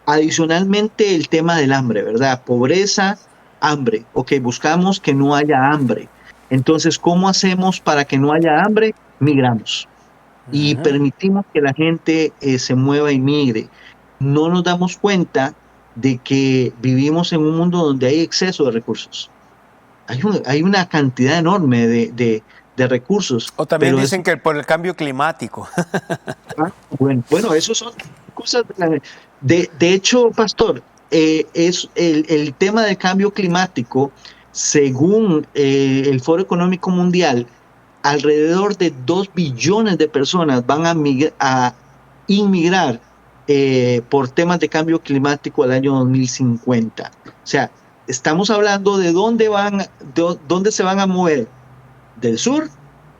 Adicionalmente, el tema del hambre, ¿verdad? Pobreza, hambre. Ok, buscamos que no haya hambre. Entonces, ¿cómo hacemos para que no haya hambre? Migramos y permitimos que la gente se mueva y migre. No nos damos cuenta de que vivimos en un mundo donde hay exceso de recursos. Hay una cantidad enorme de recursos.
O también dicen que por el cambio climático.
Bueno, eso son cosas. De hecho, pastor, es el tema del cambio climático, según el Foro Económico Mundial, alrededor de 2 billones de personas van a inmigrar por temas de cambio climático al año 2050. O sea, estamos hablando de dónde se van a mover, del sur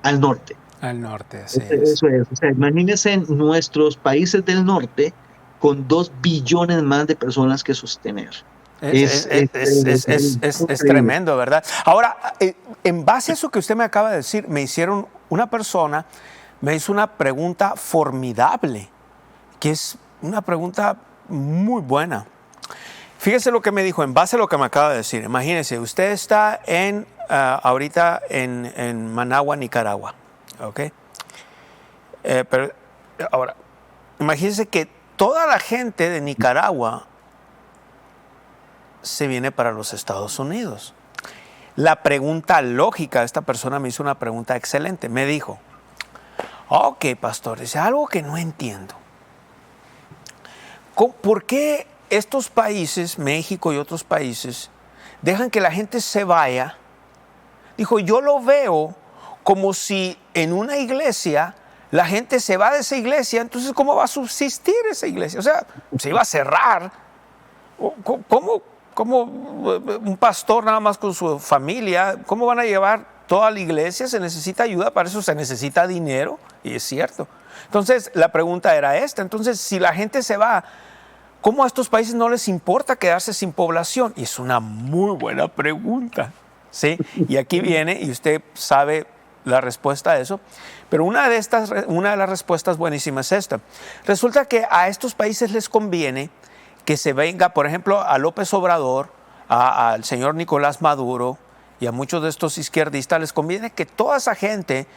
al norte.
Al norte, sí.
Eso es. O sea, imagínense nuestros países del norte con 2 billones más de personas que sostener.
Es tremendo, ¿verdad? Ahora, en base a eso que usted me acaba de decir, me hizo una pregunta formidable, que es una pregunta muy buena. Fíjese lo que me dijo, en base a lo que me acaba de decir. Imagínese, usted está ahorita en Managua, Nicaragua, ¿ok? Pero ahora, imagínese que toda la gente de Nicaragua se viene para los Estados Unidos. La pregunta lógica, esta persona me hizo una pregunta excelente. Me dijo, ok, pastor, es algo que no entiendo. ¿Por qué estos países, México y otros países, dejan que la gente se vaya? Dijo, yo lo veo como si en una iglesia la gente se va de esa iglesia, entonces ¿cómo va a subsistir esa iglesia? O sea, se iba a cerrar. ¿Cómo un pastor nada más con su familia, cómo van a llevar toda la iglesia? Se necesita ayuda, para eso se necesita dinero, y es cierto. Entonces, la pregunta era esta. Entonces, si la gente se va, ¿cómo a estos países no les importa quedarse sin población? Y es una muy buena pregunta, ¿sí? Y aquí viene, y usted sabe la respuesta a eso, pero una de las respuestas buenísimas es esta. Resulta que a estos países les conviene que se venga, por ejemplo, a López Obrador, al señor Nicolás Maduro y a muchos de estos izquierdistas, les conviene que toda esa gente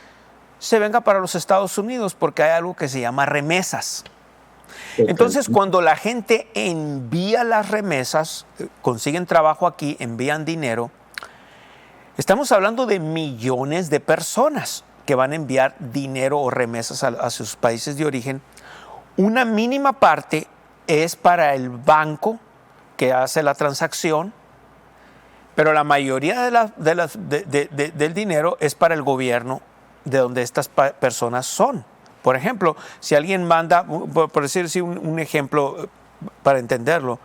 se venga para los Estados Unidos porque hay algo que se llama remesas. Entonces, cuando la gente envía las remesas, consiguen trabajo aquí, envían dinero, estamos hablando de millones de personas que van a enviar dinero o remesas a sus países de origen. Una mínima parte es para el banco que hace la transacción, pero la mayoría del dinero es para el gobierno de donde estas personas son. Por ejemplo, si alguien manda, por decir así, un ejemplo para entenderlo,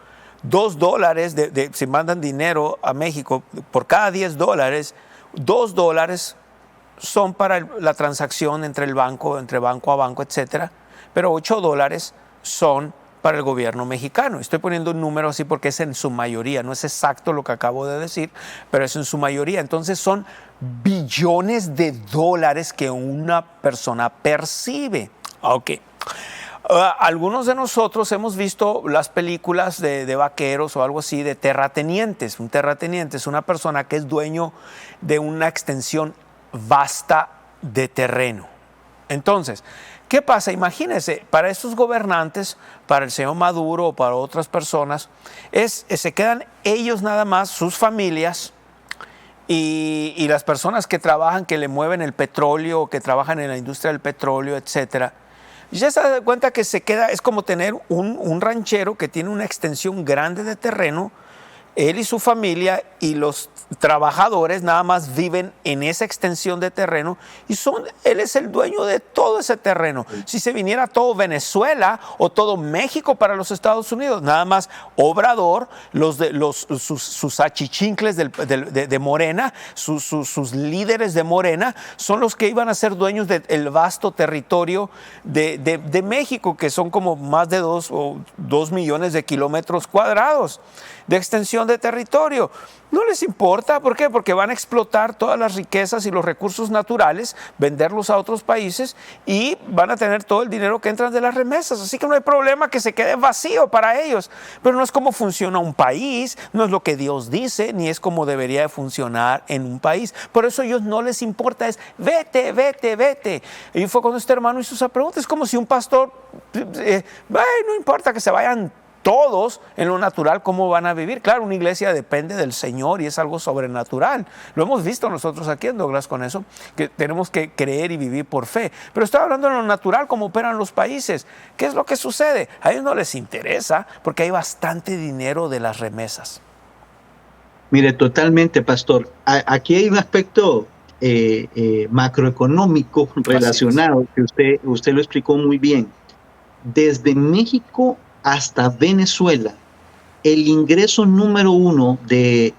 $2, si mandan dinero a México, por cada $10, $2 son para la transacción entre banco a banco, etcétera, pero $8 son para el gobierno mexicano. Estoy poniendo un número así porque es en su mayoría, no es exacto lo que acabo de decir, pero es en su mayoría. Entonces son billones de dólares que una persona percibe. Ok. Algunos de nosotros hemos visto las películas de vaqueros o algo así, de terratenientes. Un terrateniente es una persona que es dueño de una extensión vasta de terreno. Entonces, ¿qué pasa? Imagínense, para estos gobernantes, para el señor Maduro o para otras personas, se quedan ellos nada más, sus familias y las personas que trabajan, que le mueven el petróleo, que trabajan en la industria del petróleo, etcétera. Ya se da cuenta que se queda, es como tener un ranchero que tiene una extensión grande de terreno él y su familia y los trabajadores nada más viven en esa extensión de terreno y él es el dueño de todo ese terreno. Si se viniera todo Venezuela o todo México para los Estados Unidos, nada más Obrador, sus achichincles de Morena, sus líderes de Morena, son los que iban a ser dueños del vasto territorio de México, que son como más de 2 millones de kilómetros cuadrados de extensión de territorio. No les importa, ¿por qué? Porque van a explotar todas las riquezas y los recursos naturales, venderlos a otros países y van a tener todo el dinero que entra de las remesas. Así que no hay problema que se quede vacío para ellos. Pero no es como funciona un país, no es lo que Dios dice, ni es como debería de funcionar en un país. Por eso a ellos no les importa, es vete, vete, vete. Y fue cuando este hermano hizo esa pregunta. Es como si un pastor, no importa que se vayan todos en lo natural, ¿cómo van a vivir? Claro, una iglesia depende del Señor y es algo sobrenatural. Lo hemos visto nosotros aquí en Douglas con eso, que tenemos que creer y vivir por fe. Pero estoy hablando de lo natural, cómo operan los países. ¿Qué es lo que sucede? A ellos no les interesa porque hay bastante dinero de las remesas.
Mire, totalmente, pastor. Aquí hay un aspecto macroeconómico relacionado que usted lo explicó muy bien. Desde México hasta Venezuela, el ingreso número 1 de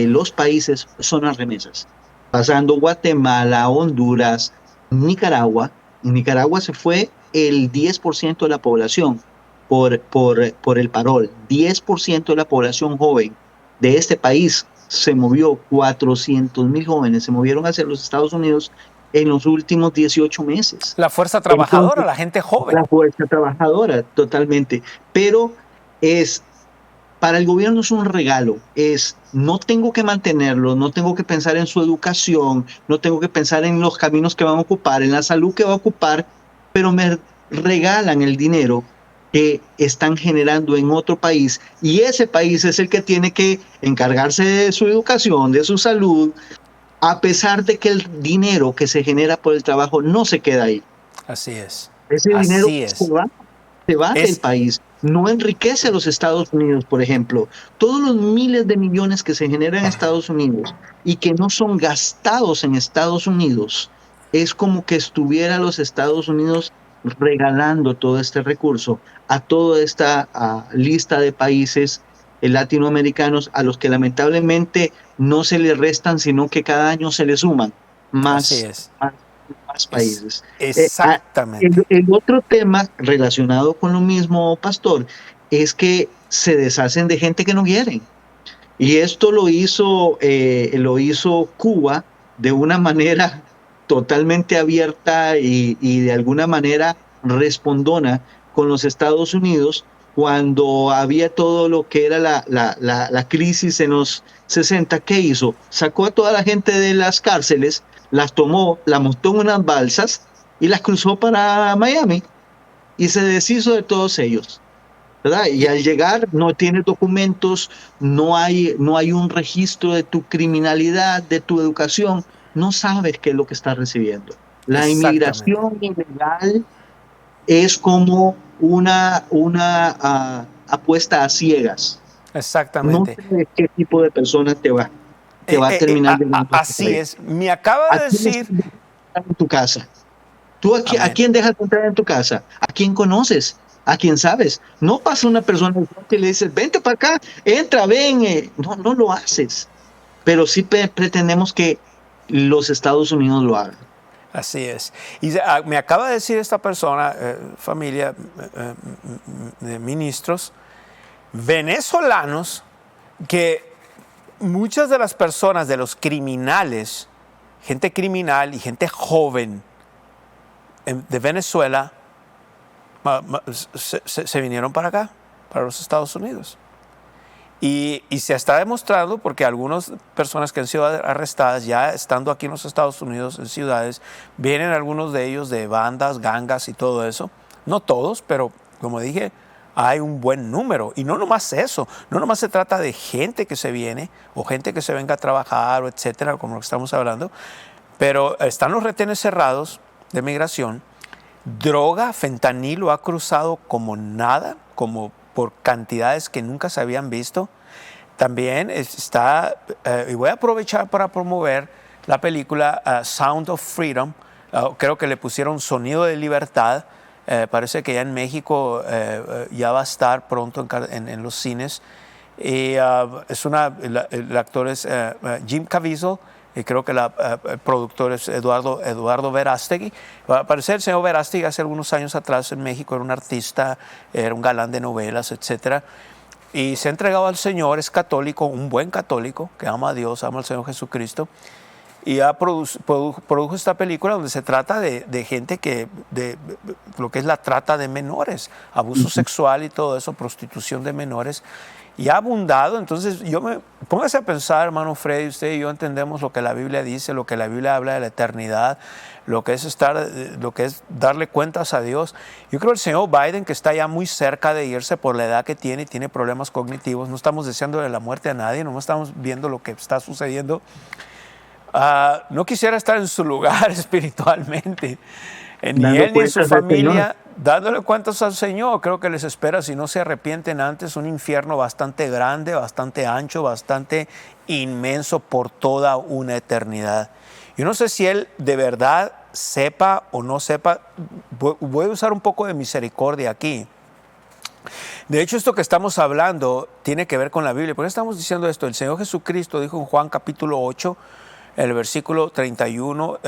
los países son las remesas. Pasando Guatemala, Honduras, Nicaragua. En Nicaragua se fue el 10% de la población por el parol. 10% de la población joven de este país se movió. 400,000 jóvenes se movieron hacia los Estados Unidos en los últimos 18 meses.
La fuerza trabajadora, entonces, la gente joven.
La fuerza trabajadora, totalmente. Pero para el gobierno es un regalo. No tengo que mantenerlo, no tengo que pensar en su educación, no tengo que pensar en los caminos que van a ocupar, en la salud que va a ocupar, pero me regalan el dinero que están generando en otro país, y ese país es el que tiene que encargarse de su educación, de su salud, a pesar de que el dinero que se genera por el trabajo no se queda ahí.
Así es.
Ese dinero se va del país, no enriquece a los Estados Unidos, por ejemplo. Todos los miles de millones que se generan en Estados Unidos y que no son gastados en Estados Unidos, es como que estuviera los Estados Unidos regalando todo este recurso a toda esta lista de países latinoamericanos a los que lamentablemente no se les restan, sino que cada año se les suman más países.
Exactamente.
El otro tema relacionado con lo mismo, pastor, es que se deshacen de gente que no quieren. Y esto lo hizo Cuba de una manera totalmente abierta y de alguna manera respondona con los Estados Unidos cuando había todo lo que era la crisis en los 60. ¿Qué hizo? Sacó a toda la gente de las cárceles, las tomó, las montó en unas balsas y las cruzó para Miami y se deshizo de todos ellos, ¿verdad? Y al llegar no tienes documentos, no hay un registro de tu criminalidad, de tu educación, no sabes qué es lo que estás recibiendo. La inmigración ilegal es como una apuesta a ciegas.
Exactamente.
No sé qué tipo de persona te va a terminar.
Así es. Me acaba de decir.
En tu casa. ¿Tú a quién dejas entrar en tu casa? ¿A quién conoces? ¿A quién sabes? No pasa una persona que le dices, vente para acá, entra, ven. No lo haces. Pero sí pretendemos que los Estados Unidos lo hagan.
Así es. Y me acaba de decir esta persona, familia de ministros, venezolanos, que muchas de las personas, de los criminales, gente criminal y gente joven de Venezuela, se vinieron para acá, para los Estados Unidos. Y se está demostrando porque algunas personas que han sido arrestadas ya estando aquí en los Estados Unidos, en ciudades, vienen algunos de ellos de bandas, gangas y todo eso. No todos, pero como dije, hay un buen número. Y no nomás eso, no nomás se trata de gente que se viene o gente que se venga a trabajar o etcétera, como lo que estamos hablando, pero están los retenes cerrados de migración. Droga, fentanilo ha cruzado como nada, como por cantidades que nunca se habían visto. También está, y voy a aprovechar para promover la película Sound of Freedom. Creo que le pusieron Sonido de Libertad. Parece que ya en México ya va a estar pronto en los cines. Y el actor es Jim Caviezel, y creo que el productor es Eduardo Verástegui. Al parecer el señor Verástegui hace algunos años atrás en México era un artista, era un galán de novelas, etcétera. Y se ha entregado al Señor, es católico, un buen católico, que ama a Dios, ama al Señor Jesucristo. Y produjo esta película donde se trata de gente de lo que es la trata de menores, abuso sexual y todo eso, prostitución de menores. Y ha abundado. Entonces, póngase a pensar, hermano Freddy, usted y yo entendemos lo que la Biblia dice, lo que la Biblia habla de la eternidad, lo que es darle cuentas a Dios. Yo creo que el señor Biden, que está ya muy cerca de irse por la edad que tiene y tiene problemas cognitivos, no estamos deseándole la muerte a nadie, no estamos viendo lo que está sucediendo. No quisiera estar en su lugar espiritualmente, ni él ni su familia, dándole cuentas al Señor. Creo que les espera, si no se arrepienten antes, un infierno bastante grande, bastante ancho, bastante inmenso por toda una eternidad. Yo no sé si él de verdad sepa o no sepa. Voy a usar un poco de misericordia aquí. De hecho, esto que estamos hablando tiene que ver con la Biblia. ¿Por qué estamos diciendo esto? El Señor Jesucristo dijo en Juan capítulo 8, el versículo 31,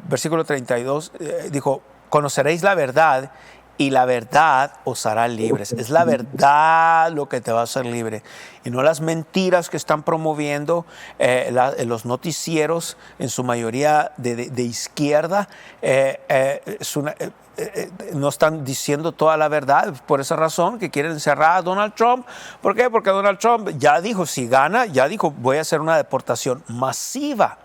versículo 32, dijo: conoceréis la verdad y la verdad os hará libres. Es la verdad lo que te va a hacer libre, y no las mentiras que están promoviendo los noticieros, en su mayoría de izquierda. No están diciendo toda la verdad. Por esa razón que quieren encerrar a Donald Trump. ¿Por qué? Porque Donald Trump ya dijo, si gana, ya dijo, voy a hacer una deportación masiva.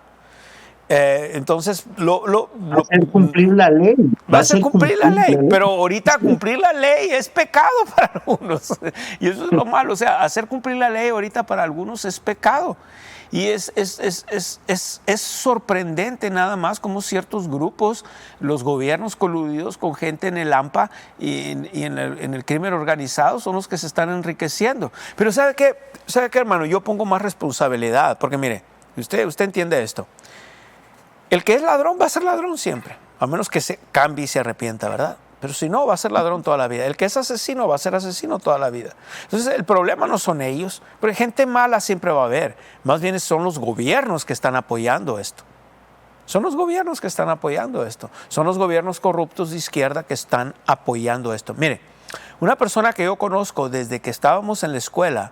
Entonces,
va a hacer cumplir la ley.
Va a hacer cumplir la ley. Pero ahorita cumplir la ley es pecado para algunos. Y eso es lo malo. O sea, hacer cumplir la ley ahorita para algunos es pecado. Y es sorprendente nada más cómo ciertos grupos, los gobiernos coludidos con gente en el AMPA y en el crimen organizado, son los que se están enriqueciendo. Pero ¿sabe qué, hermano? Yo pongo más responsabilidad, porque mire, usted entiende esto. El que es ladrón va a ser ladrón siempre, a menos que se cambie y se arrepienta, ¿verdad? Pero si no, va a ser ladrón toda la vida. El que es asesino va a ser asesino toda la vida. Entonces, el problema no son ellos, porque gente mala siempre va a haber. Más bien son los gobiernos que están apoyando esto. Son los gobiernos que están apoyando esto. Son los gobiernos corruptos de izquierda que están apoyando esto. Mire, una persona que yo conozco desde que estábamos en la escuela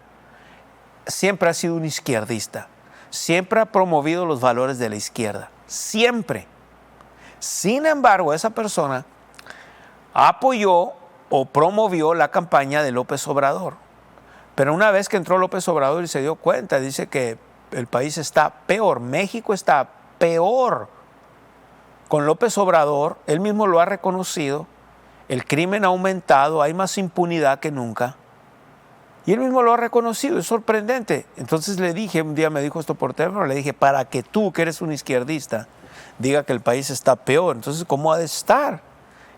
siempre ha sido un izquierdista. Siempre ha promovido los valores de la izquierda. Siempre. Sin embargo, esa persona apoyó o promovió la campaña de López Obrador. Pero una vez que entró López Obrador y se dio cuenta, dice que el país está peor, México está peor. Con López Obrador, él mismo lo ha reconocido, el crimen ha aumentado, hay más impunidad que nunca. Y él mismo lo ha reconocido, es sorprendente. Entonces le dije, un día me dijo esto por teléfono, le dije, para que tú, que eres un izquierdista, diga que el país está peor, entonces ¿cómo ha de estar?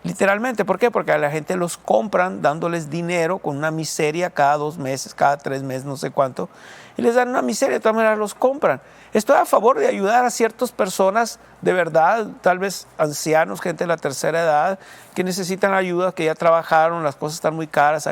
Literalmente, ¿por qué? Porque a la gente los compran dándoles dinero con una miseria cada 2 meses, cada 3 meses, no sé cuánto, y les dan una miseria, de todas maneras los compran. Estoy a favor de ayudar a ciertas personas de verdad, tal vez ancianos, gente de la tercera edad, que necesitan ayuda, que ya trabajaron, las cosas están muy caras,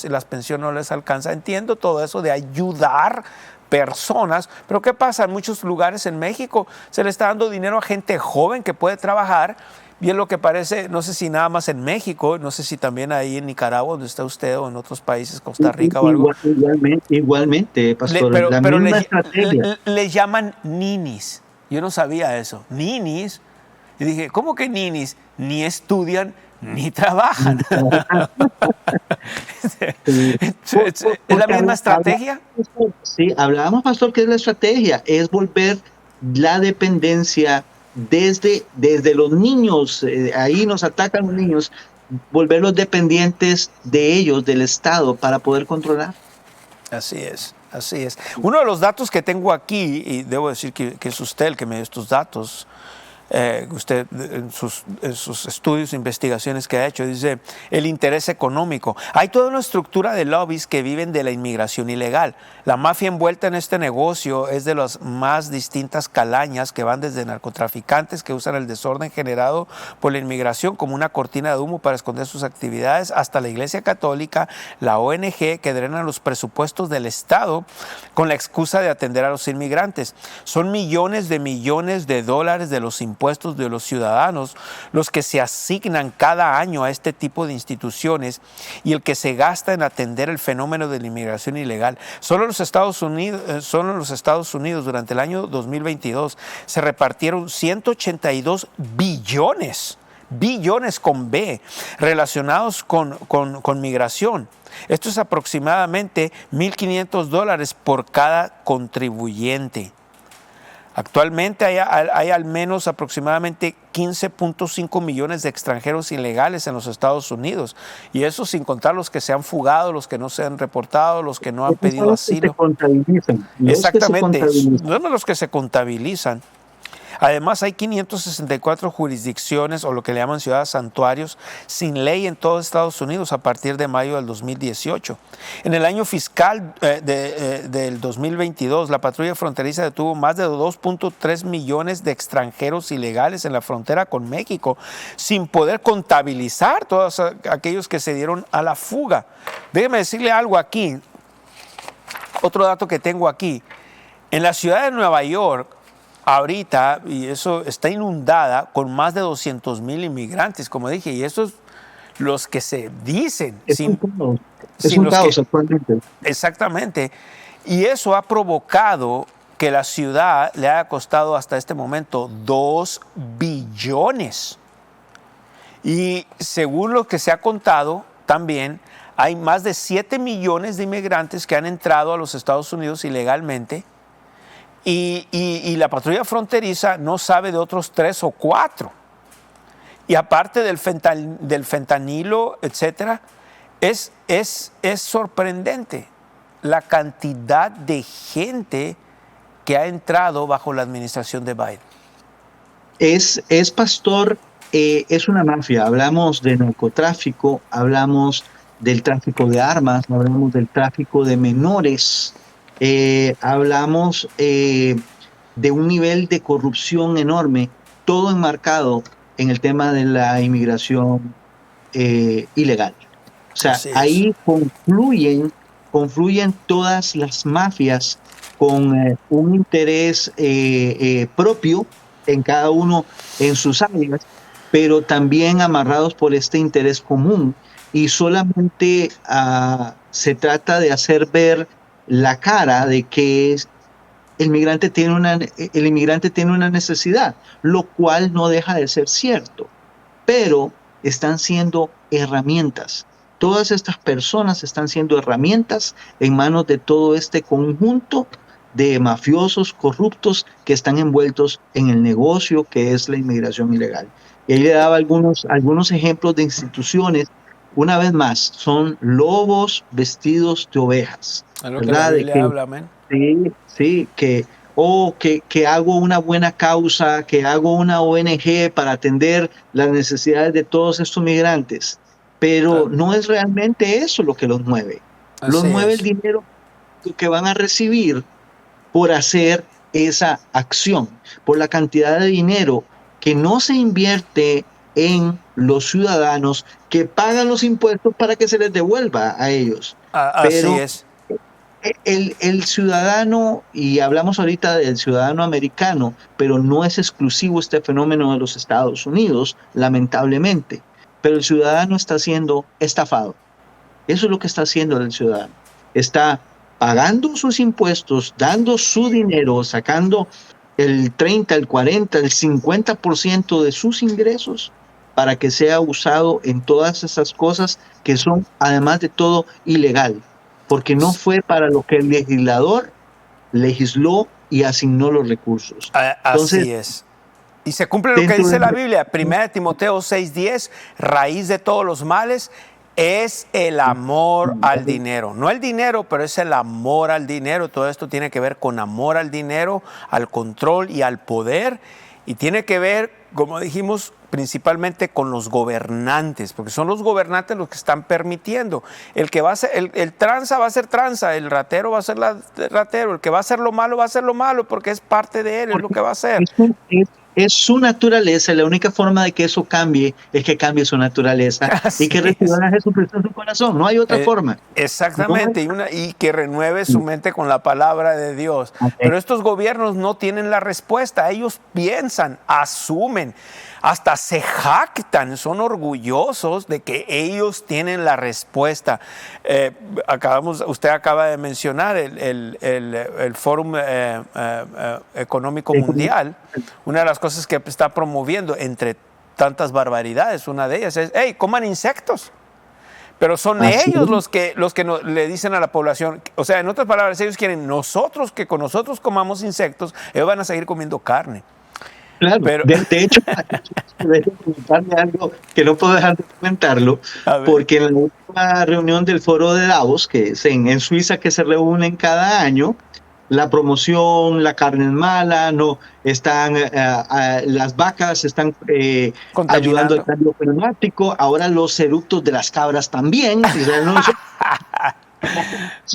las pensiones no les alcanza. Entiendo todo eso de ayudar personas, pero ¿qué pasa? En muchos lugares en México se le está dando dinero a gente joven que puede trabajar. Bien, lo que parece, no sé si nada más en México, no sé si también ahí en Nicaragua, donde está usted, o en otros países, Costa Rica o algo.
Igualmente, pastor.
Pero le llaman ninis. Yo no sabía eso. Ninis. Y dije, ¿cómo que ninis? Ni estudian ni trabajan. ¿Es la misma estrategia?
Sí, hablábamos, pastor, que es la estrategia. Es volver la dependencia desde los niños, ahí nos atacan los niños, volverlos dependientes de ellos, del Estado, para poder controlar.
Así es, así es. Uno de los datos que tengo aquí, y debo decir que es usted el que me dio estos datos, usted en sus estudios, investigaciones que ha hecho, dice el interés económico. Hay toda una estructura de lobbies que viven de la inmigración ilegal. La mafia envuelta en este negocio es de las más distintas calañas que van desde narcotraficantes que usan el desorden generado por la inmigración como una cortina de humo para esconder sus actividades, hasta la Iglesia Católica, la ONG, que drenan los presupuestos del Estado con la excusa de atender a los inmigrantes. Son millones de dólares de los impuestos de los ciudadanos los que se asignan cada año a este tipo de instituciones y el que se gasta en atender el fenómeno de la inmigración ilegal. Solo en los Estados Unidos durante el año 2022 se repartieron 182 billones con B, relacionados con migración. Esto es aproximadamente $1,500 por cada contribuyente. Actualmente hay al menos aproximadamente 15.5 millones de extranjeros ilegales en los Estados Unidos, y eso sin contar los que se han fugado, los que no se han reportado, los que no han pedido asilo. Exactamente, no los que se contabilizan. Además, hay 564 jurisdicciones, o lo que le llaman ciudades santuarios, sin ley en todo Estados Unidos a partir de mayo del 2018. En el año fiscal del 2022, la patrulla fronteriza detuvo más de 2.3 millones de extranjeros ilegales en la frontera con México, sin poder contabilizar todos aquellos que se dieron a la fuga. Déjeme decirle algo aquí, otro dato que tengo aquí. En la ciudad de Nueva York, ahorita, y eso está inundada con más de 200,000 inmigrantes, como dije, y esos los que se dicen.
Es un caos actualmente.
Exactamente. Y eso ha provocado que la ciudad le haya costado hasta este momento 2 billones. Y según lo que se ha contado, también hay más de 7 millones de inmigrantes que han entrado a los Estados Unidos ilegalmente. Y la patrulla fronteriza no sabe de otros 3 o 4. Y aparte del fentanilo, etcétera, es sorprendente la cantidad de gente que ha entrado bajo la administración de Biden.
Pastor, es una mafia. Hablamos de narcotráfico, hablamos del tráfico de armas, hablamos del tráfico de menores. Hablamos de un nivel de corrupción enorme, todo enmarcado en el tema de la inmigración ilegal. O sea, ahí confluyen todas las mafias con un interés propio en cada uno en sus áreas, pero también amarrados por este interés común, y solamente se trata de hacer ver la cara de que el inmigrante tiene una necesidad, lo cual no deja de ser cierto, pero están siendo herramientas. Todas estas personas están siendo herramientas en manos de todo este conjunto de mafiosos corruptos que están envueltos en el negocio que es la inmigración ilegal. Y ahí le daba algunos ejemplos de instituciones. Una vez más, son lobos vestidos de ovejas.
Es lo que la Biblia habla, amén.
Sí, que hago una buena causa, que hago una ONG para atender las necesidades de todos estos migrantes. Pero no es realmente eso lo que los mueve. Los mueve el dinero que van a recibir por hacer esa acción, por la cantidad de dinero que no se invierte en los ciudadanos que pagan los impuestos para que se les devuelva a ellos.
Así es.
El ciudadano, y hablamos ahorita del ciudadano americano, pero no es exclusivo este fenómeno de los Estados Unidos, lamentablemente. Pero el ciudadano está siendo estafado. Eso es lo que está haciendo el ciudadano. Está pagando sus impuestos, dando su dinero, sacando el 30, el 40, el 50% de sus ingresos para que sea usado en todas esas cosas que son, además de todo, ilegal, porque no fue para lo que el legislador legisló y asignó los recursos.
Entonces, así es. Y se cumple lo que dice la Biblia, 1 Timoteo 6:10, raíz de todos los males es el amor al dinero. No el dinero, pero es el amor al dinero. Todo esto tiene que ver con amor al dinero, al control y al poder. Y tiene que ver, como dijimos, principalmente con los gobernantes, porque son los gobernantes los que están permitiendo. El que va a ser, el tranza va a ser tranza, el ratero va a ser ratero, el que va a hacer lo malo va a ser lo malo, porque es parte de él, es lo que va a hacer.
Es su naturaleza, la única forma de que eso cambie es que cambie su naturaleza y que reciban a Jesucristo en su corazón. No hay otra forma.
Exactamente, y que renueve su mente con la palabra de Dios. Pero estos gobiernos no tienen la respuesta, ellos piensan, asumen, hasta se jactan, son orgullosos de que ellos tienen la respuesta. Usted acaba de mencionar el Fórum Económico Mundial. Una de las cosas que está promoviendo, entre tantas barbaridades, una de ellas es, hey, coman insectos. Pero son ellos los que le dicen a la población, o sea, en otras palabras, ellos quieren que con nosotros comamos insectos, ellos van a seguir comiendo carne.
Claro, pero, de hecho, déjeme comentarle algo que no puedo dejar de comentarlo, porque en la última reunión del Foro de Davos, que es en Suiza, que se reúnen cada año, la promoción, la carne es mala, no están las vacas están ayudando al cambio climático, ahora los eructos de las cabras también.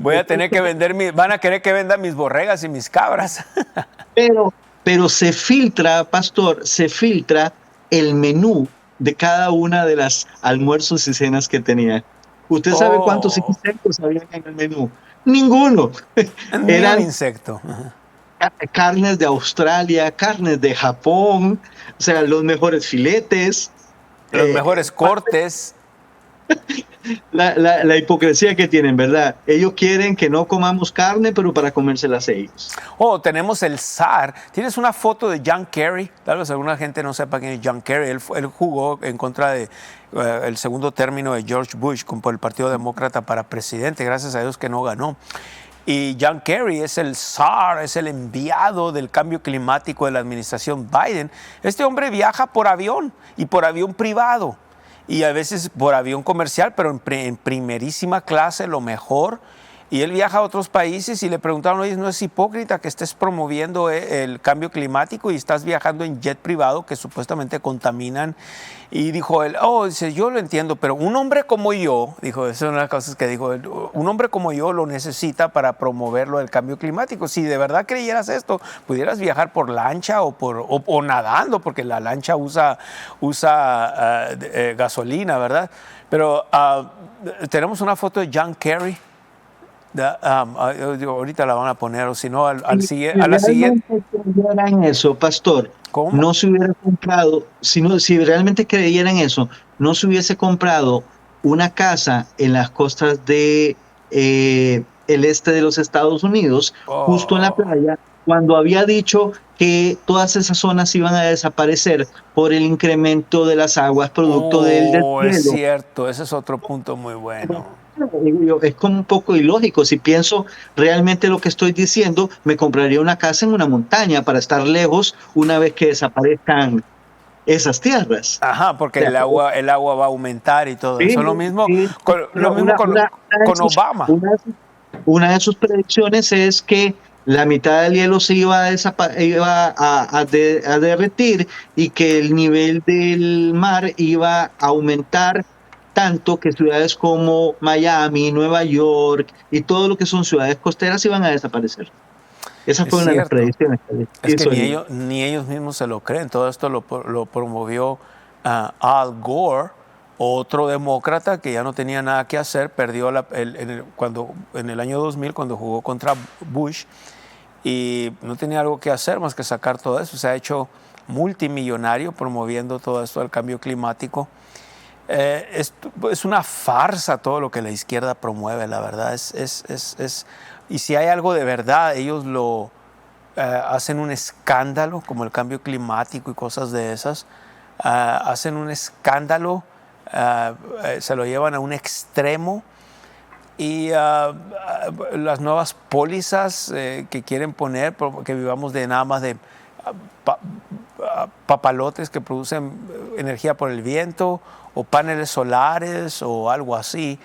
Voy a tener que van a querer que venda mis borregas y mis cabras.
Pero se filtra, pastor, el menú de cada una de las almuerzos y cenas que tenía. ¿Usted sabe cuántos insectos había en el menú? Ninguno.
Eran insectos.
Carnes de Australia, carnes de Japón, o sea, los mejores filetes.
Los mejores cortes.
La hipocresía que tienen, ¿verdad? Ellos quieren que no comamos carne, pero para comérselas ellos.
Tenemos el zar. ¿Tienes una foto de John Kerry? Tal vez alguna gente no sepa quién es John Kerry. Él jugó en contra de el segundo término de George Bush por el Partido Demócrata para presidente. Gracias a Dios que no ganó. Y John Kerry es el zar, es el enviado del cambio climático de la administración Biden. Este hombre viaja por avión y por avión privado. Y a veces por avión comercial, pero en primerísima clase, lo mejor. Y él viaja a otros países y le preguntaron, oye, ¿no es hipócrita que estés promoviendo el cambio climático y estás viajando en jet privado que supuestamente contaminan? Y dijo él, dice, yo lo entiendo, pero un hombre como yo, dijo, esa es una de las cosas que dijo él, un hombre como yo lo necesita para promoverlo del cambio climático. Si de verdad creyeras esto, pudieras viajar por lancha o nadando, porque la lancha usa gasolina, ¿verdad? Pero tenemos una foto de John Kerry. Ahorita la van a poner, o si no, a la siguiente.
En eso, pastor,
¿cómo?
No se hubiera comprado, si realmente creyera en eso, no se hubiese comprado una casa en las costas de el este de los Estados Unidos, justo en la playa, cuando había dicho que todas esas zonas iban a desaparecer por el incremento de las aguas producto del deshielo.
Es cierto, ese es otro punto muy bueno.
Es como un poco ilógico. Si pienso realmente lo que estoy diciendo, me compraría una casa en una montaña para estar lejos una vez que desaparezcan esas tierras.
Ajá, porque el agua va a aumentar y todo. Sí, eso es lo mismo, con Obama.
Una de sus predicciones es que la mitad del hielo se iba a derretir y que el nivel del mar iba a aumentar tanto que ciudades como Miami, Nueva York y todo lo que son ciudades costeras iban a desaparecer. Esa fue una de las predicciones.
Es que ni ellos mismos se lo creen. Todo esto lo promovió Al Gore, otro demócrata que ya no tenía nada que hacer, perdió en el año 2000 cuando jugó contra Bush y no tenía algo que hacer más que sacar todo eso. Se ha hecho multimillonario promoviendo todo esto del cambio climático. Es una farsa todo lo que la izquierda promueve, la verdad. Y si hay algo de verdad, ellos hacen un escándalo, como el cambio climático y cosas de esas. Hacen un escándalo, se lo llevan a un extremo. Y las nuevas pólizas que quieren poner, que vivamos de nada más de papalotes que producen energía por el viento o paneles solares o algo así,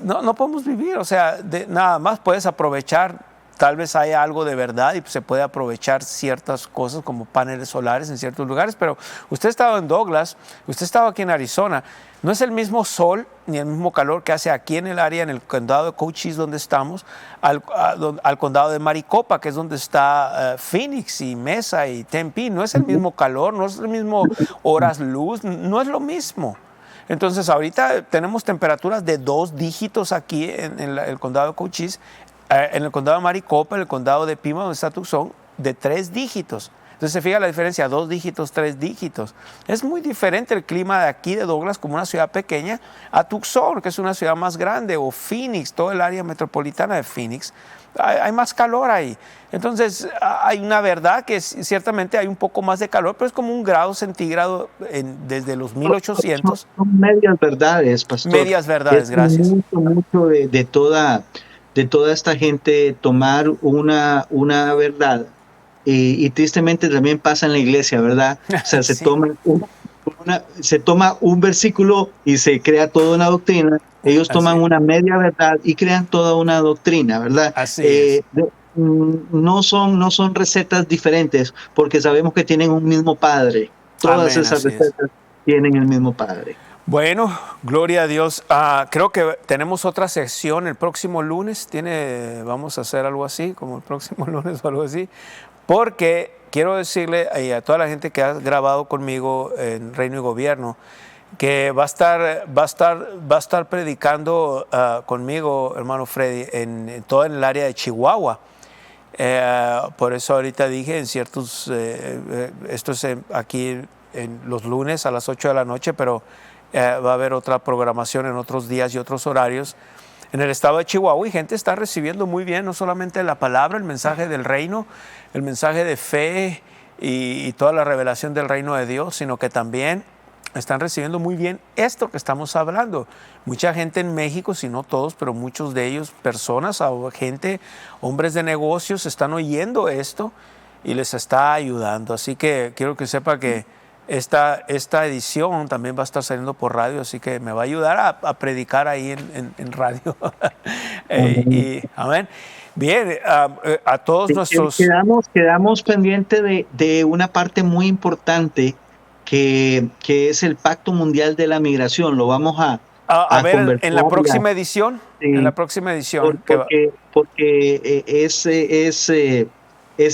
no podemos vivir. O sea, nada más puedes aprovechar tal vez haya algo de verdad y se puede aprovechar ciertas cosas como paneles solares en ciertos lugares, pero usted ha estado en Douglas, usted ha estado aquí en Arizona, no es el mismo sol ni el mismo calor que hace aquí en el área, en el condado de Cochise donde estamos, al condado de Maricopa, que es donde está Phoenix y Mesa y Tempe. No es el mismo calor, no es el mismo horas luz, no es lo mismo. Entonces ahorita tenemos temperaturas de 2 dígitos aquí en el condado de Cochise, en el condado de Maricopa, en el condado de Pima, donde está Tucson, de 3 dígitos. Entonces se fija la diferencia, 2 dígitos, 3 dígitos. Es muy diferente el clima de aquí de Douglas, como una ciudad pequeña, a Tucson, que es una ciudad más grande, o Phoenix, todo el área metropolitana de Phoenix. Hay más calor ahí. Entonces hay una verdad que ciertamente hay un poco más de calor, pero es como 1 grado centígrado desde los 1800.
Son medias verdades, pastor.
Medias verdades, gracias.
Mucho de toda esta gente tomar una verdad. Y tristemente también pasa en la iglesia, ¿verdad? O sea, se toma un versículo y se crea toda una doctrina. Ellos toman una media verdad y crean toda una doctrina, ¿verdad?
Así es.
No son recetas diferentes, porque sabemos que tienen un mismo Padre. Todas esas recetas tienen el mismo Padre.
Bueno, gloria a Dios. Creo que tenemos otra sección el próximo lunes. Vamos a hacer algo así, como el próximo lunes o algo así. Porque quiero decirle a toda la gente que ha grabado conmigo en Reino y Gobierno que va a estar predicando conmigo, hermano Freddy, en todo el área de Chihuahua. Por eso ahorita dije en ciertos, esto es aquí en los lunes a las 8 de la noche, pero va a haber otra programación en otros días y otros horarios en el estado de Chihuahua, y gente está recibiendo muy bien no solamente la palabra, el mensaje del reino, el mensaje de fe y toda la revelación del reino de Dios, sino que también están recibiendo muy bien esto que estamos hablando. Mucha gente en México, si no todos, pero muchos de ellos, personas, gente, hombres de negocios, están oyendo esto y les está ayudando. Así que quiero que sepa que esta edición también va a estar saliendo por radio, así que me va a ayudar a predicar ahí en radio. Amén. Bien, a todos nuestros...
Quedamos pendientes de una parte muy importante que es el Pacto Mundial de la Migración. Lo vamos a
ver en la próxima edición. Sí, en la próxima edición.
Porque es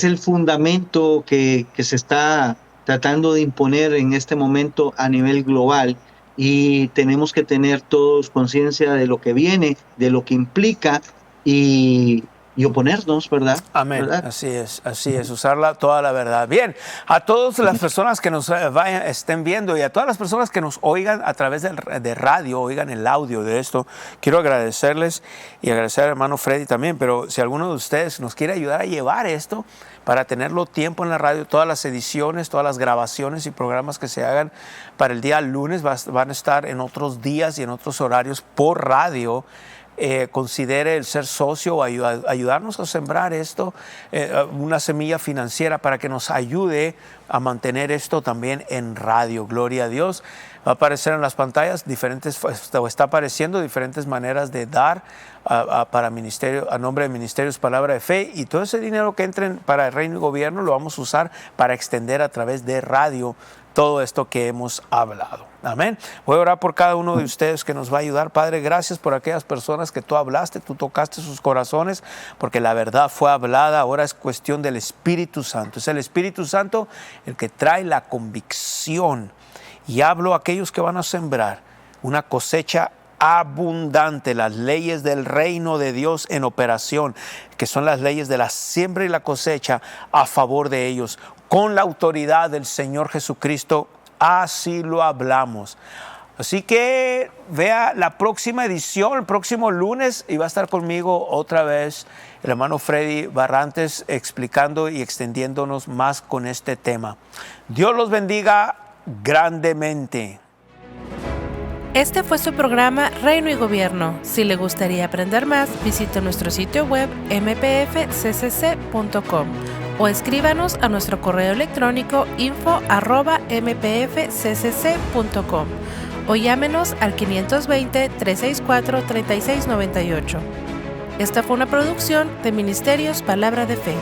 el fundamento que se está tratando de imponer en este momento a nivel global, y tenemos que tener todos conciencia de lo que viene, de lo que implica y oponernos, ¿verdad?
Amén. ¿Verdad? Así es, usar toda la verdad. Bien, a todas las personas que nos estén viendo y a todas las personas que nos oigan a través de radio, oigan el audio de esto, quiero agradecerles y agradecer al hermano Freddy también, pero si alguno de ustedes nos quiere ayudar a llevar esto, para tenerlo tiempo en la radio, todas las ediciones, todas las grabaciones y programas que se hagan para el día lunes van a estar en otros días y en otros horarios por radio. Considere el ser socio o ayudarnos a sembrar esto, una semilla financiera para que nos ayude a mantener esto también en radio. Gloria a Dios. Va a aparecer en las pantallas está apareciendo diferentes maneras de dar para ministerio, a nombre de Ministerios Palabra de Fe, y todo ese dinero que entren para el Reino y Gobierno lo vamos a usar para extender a través de radio todo esto que hemos hablado. Amén. Voy a orar por cada uno de ustedes que nos va a ayudar. Padre, gracias por aquellas personas que tú hablaste, tú tocaste sus corazones, porque la verdad fue hablada. Ahora es cuestión del Espíritu Santo. Es el Espíritu Santo el que trae la convicción. Y hablo a aquellos que van a sembrar una cosecha abundante, las leyes del reino de Dios en operación, que son las leyes de la siembra y la cosecha a favor de ellos. Con la autoridad del Señor Jesucristo, así lo hablamos. Así que vea la próxima edición, el próximo lunes, y va a estar conmigo otra vez el hermano Freddy Barrantes explicando y extendiéndonos más con este tema. Dios los bendiga grandemente.
Este fue su programa Reino y Gobierno. Si le gustaría aprender más, visite nuestro sitio web mpfccc.com o escríbanos a nuestro correo electrónico info@mpfccc.com o llámenos al 520-364-3698. Esta fue una producción de Ministerios Palabra de Fe.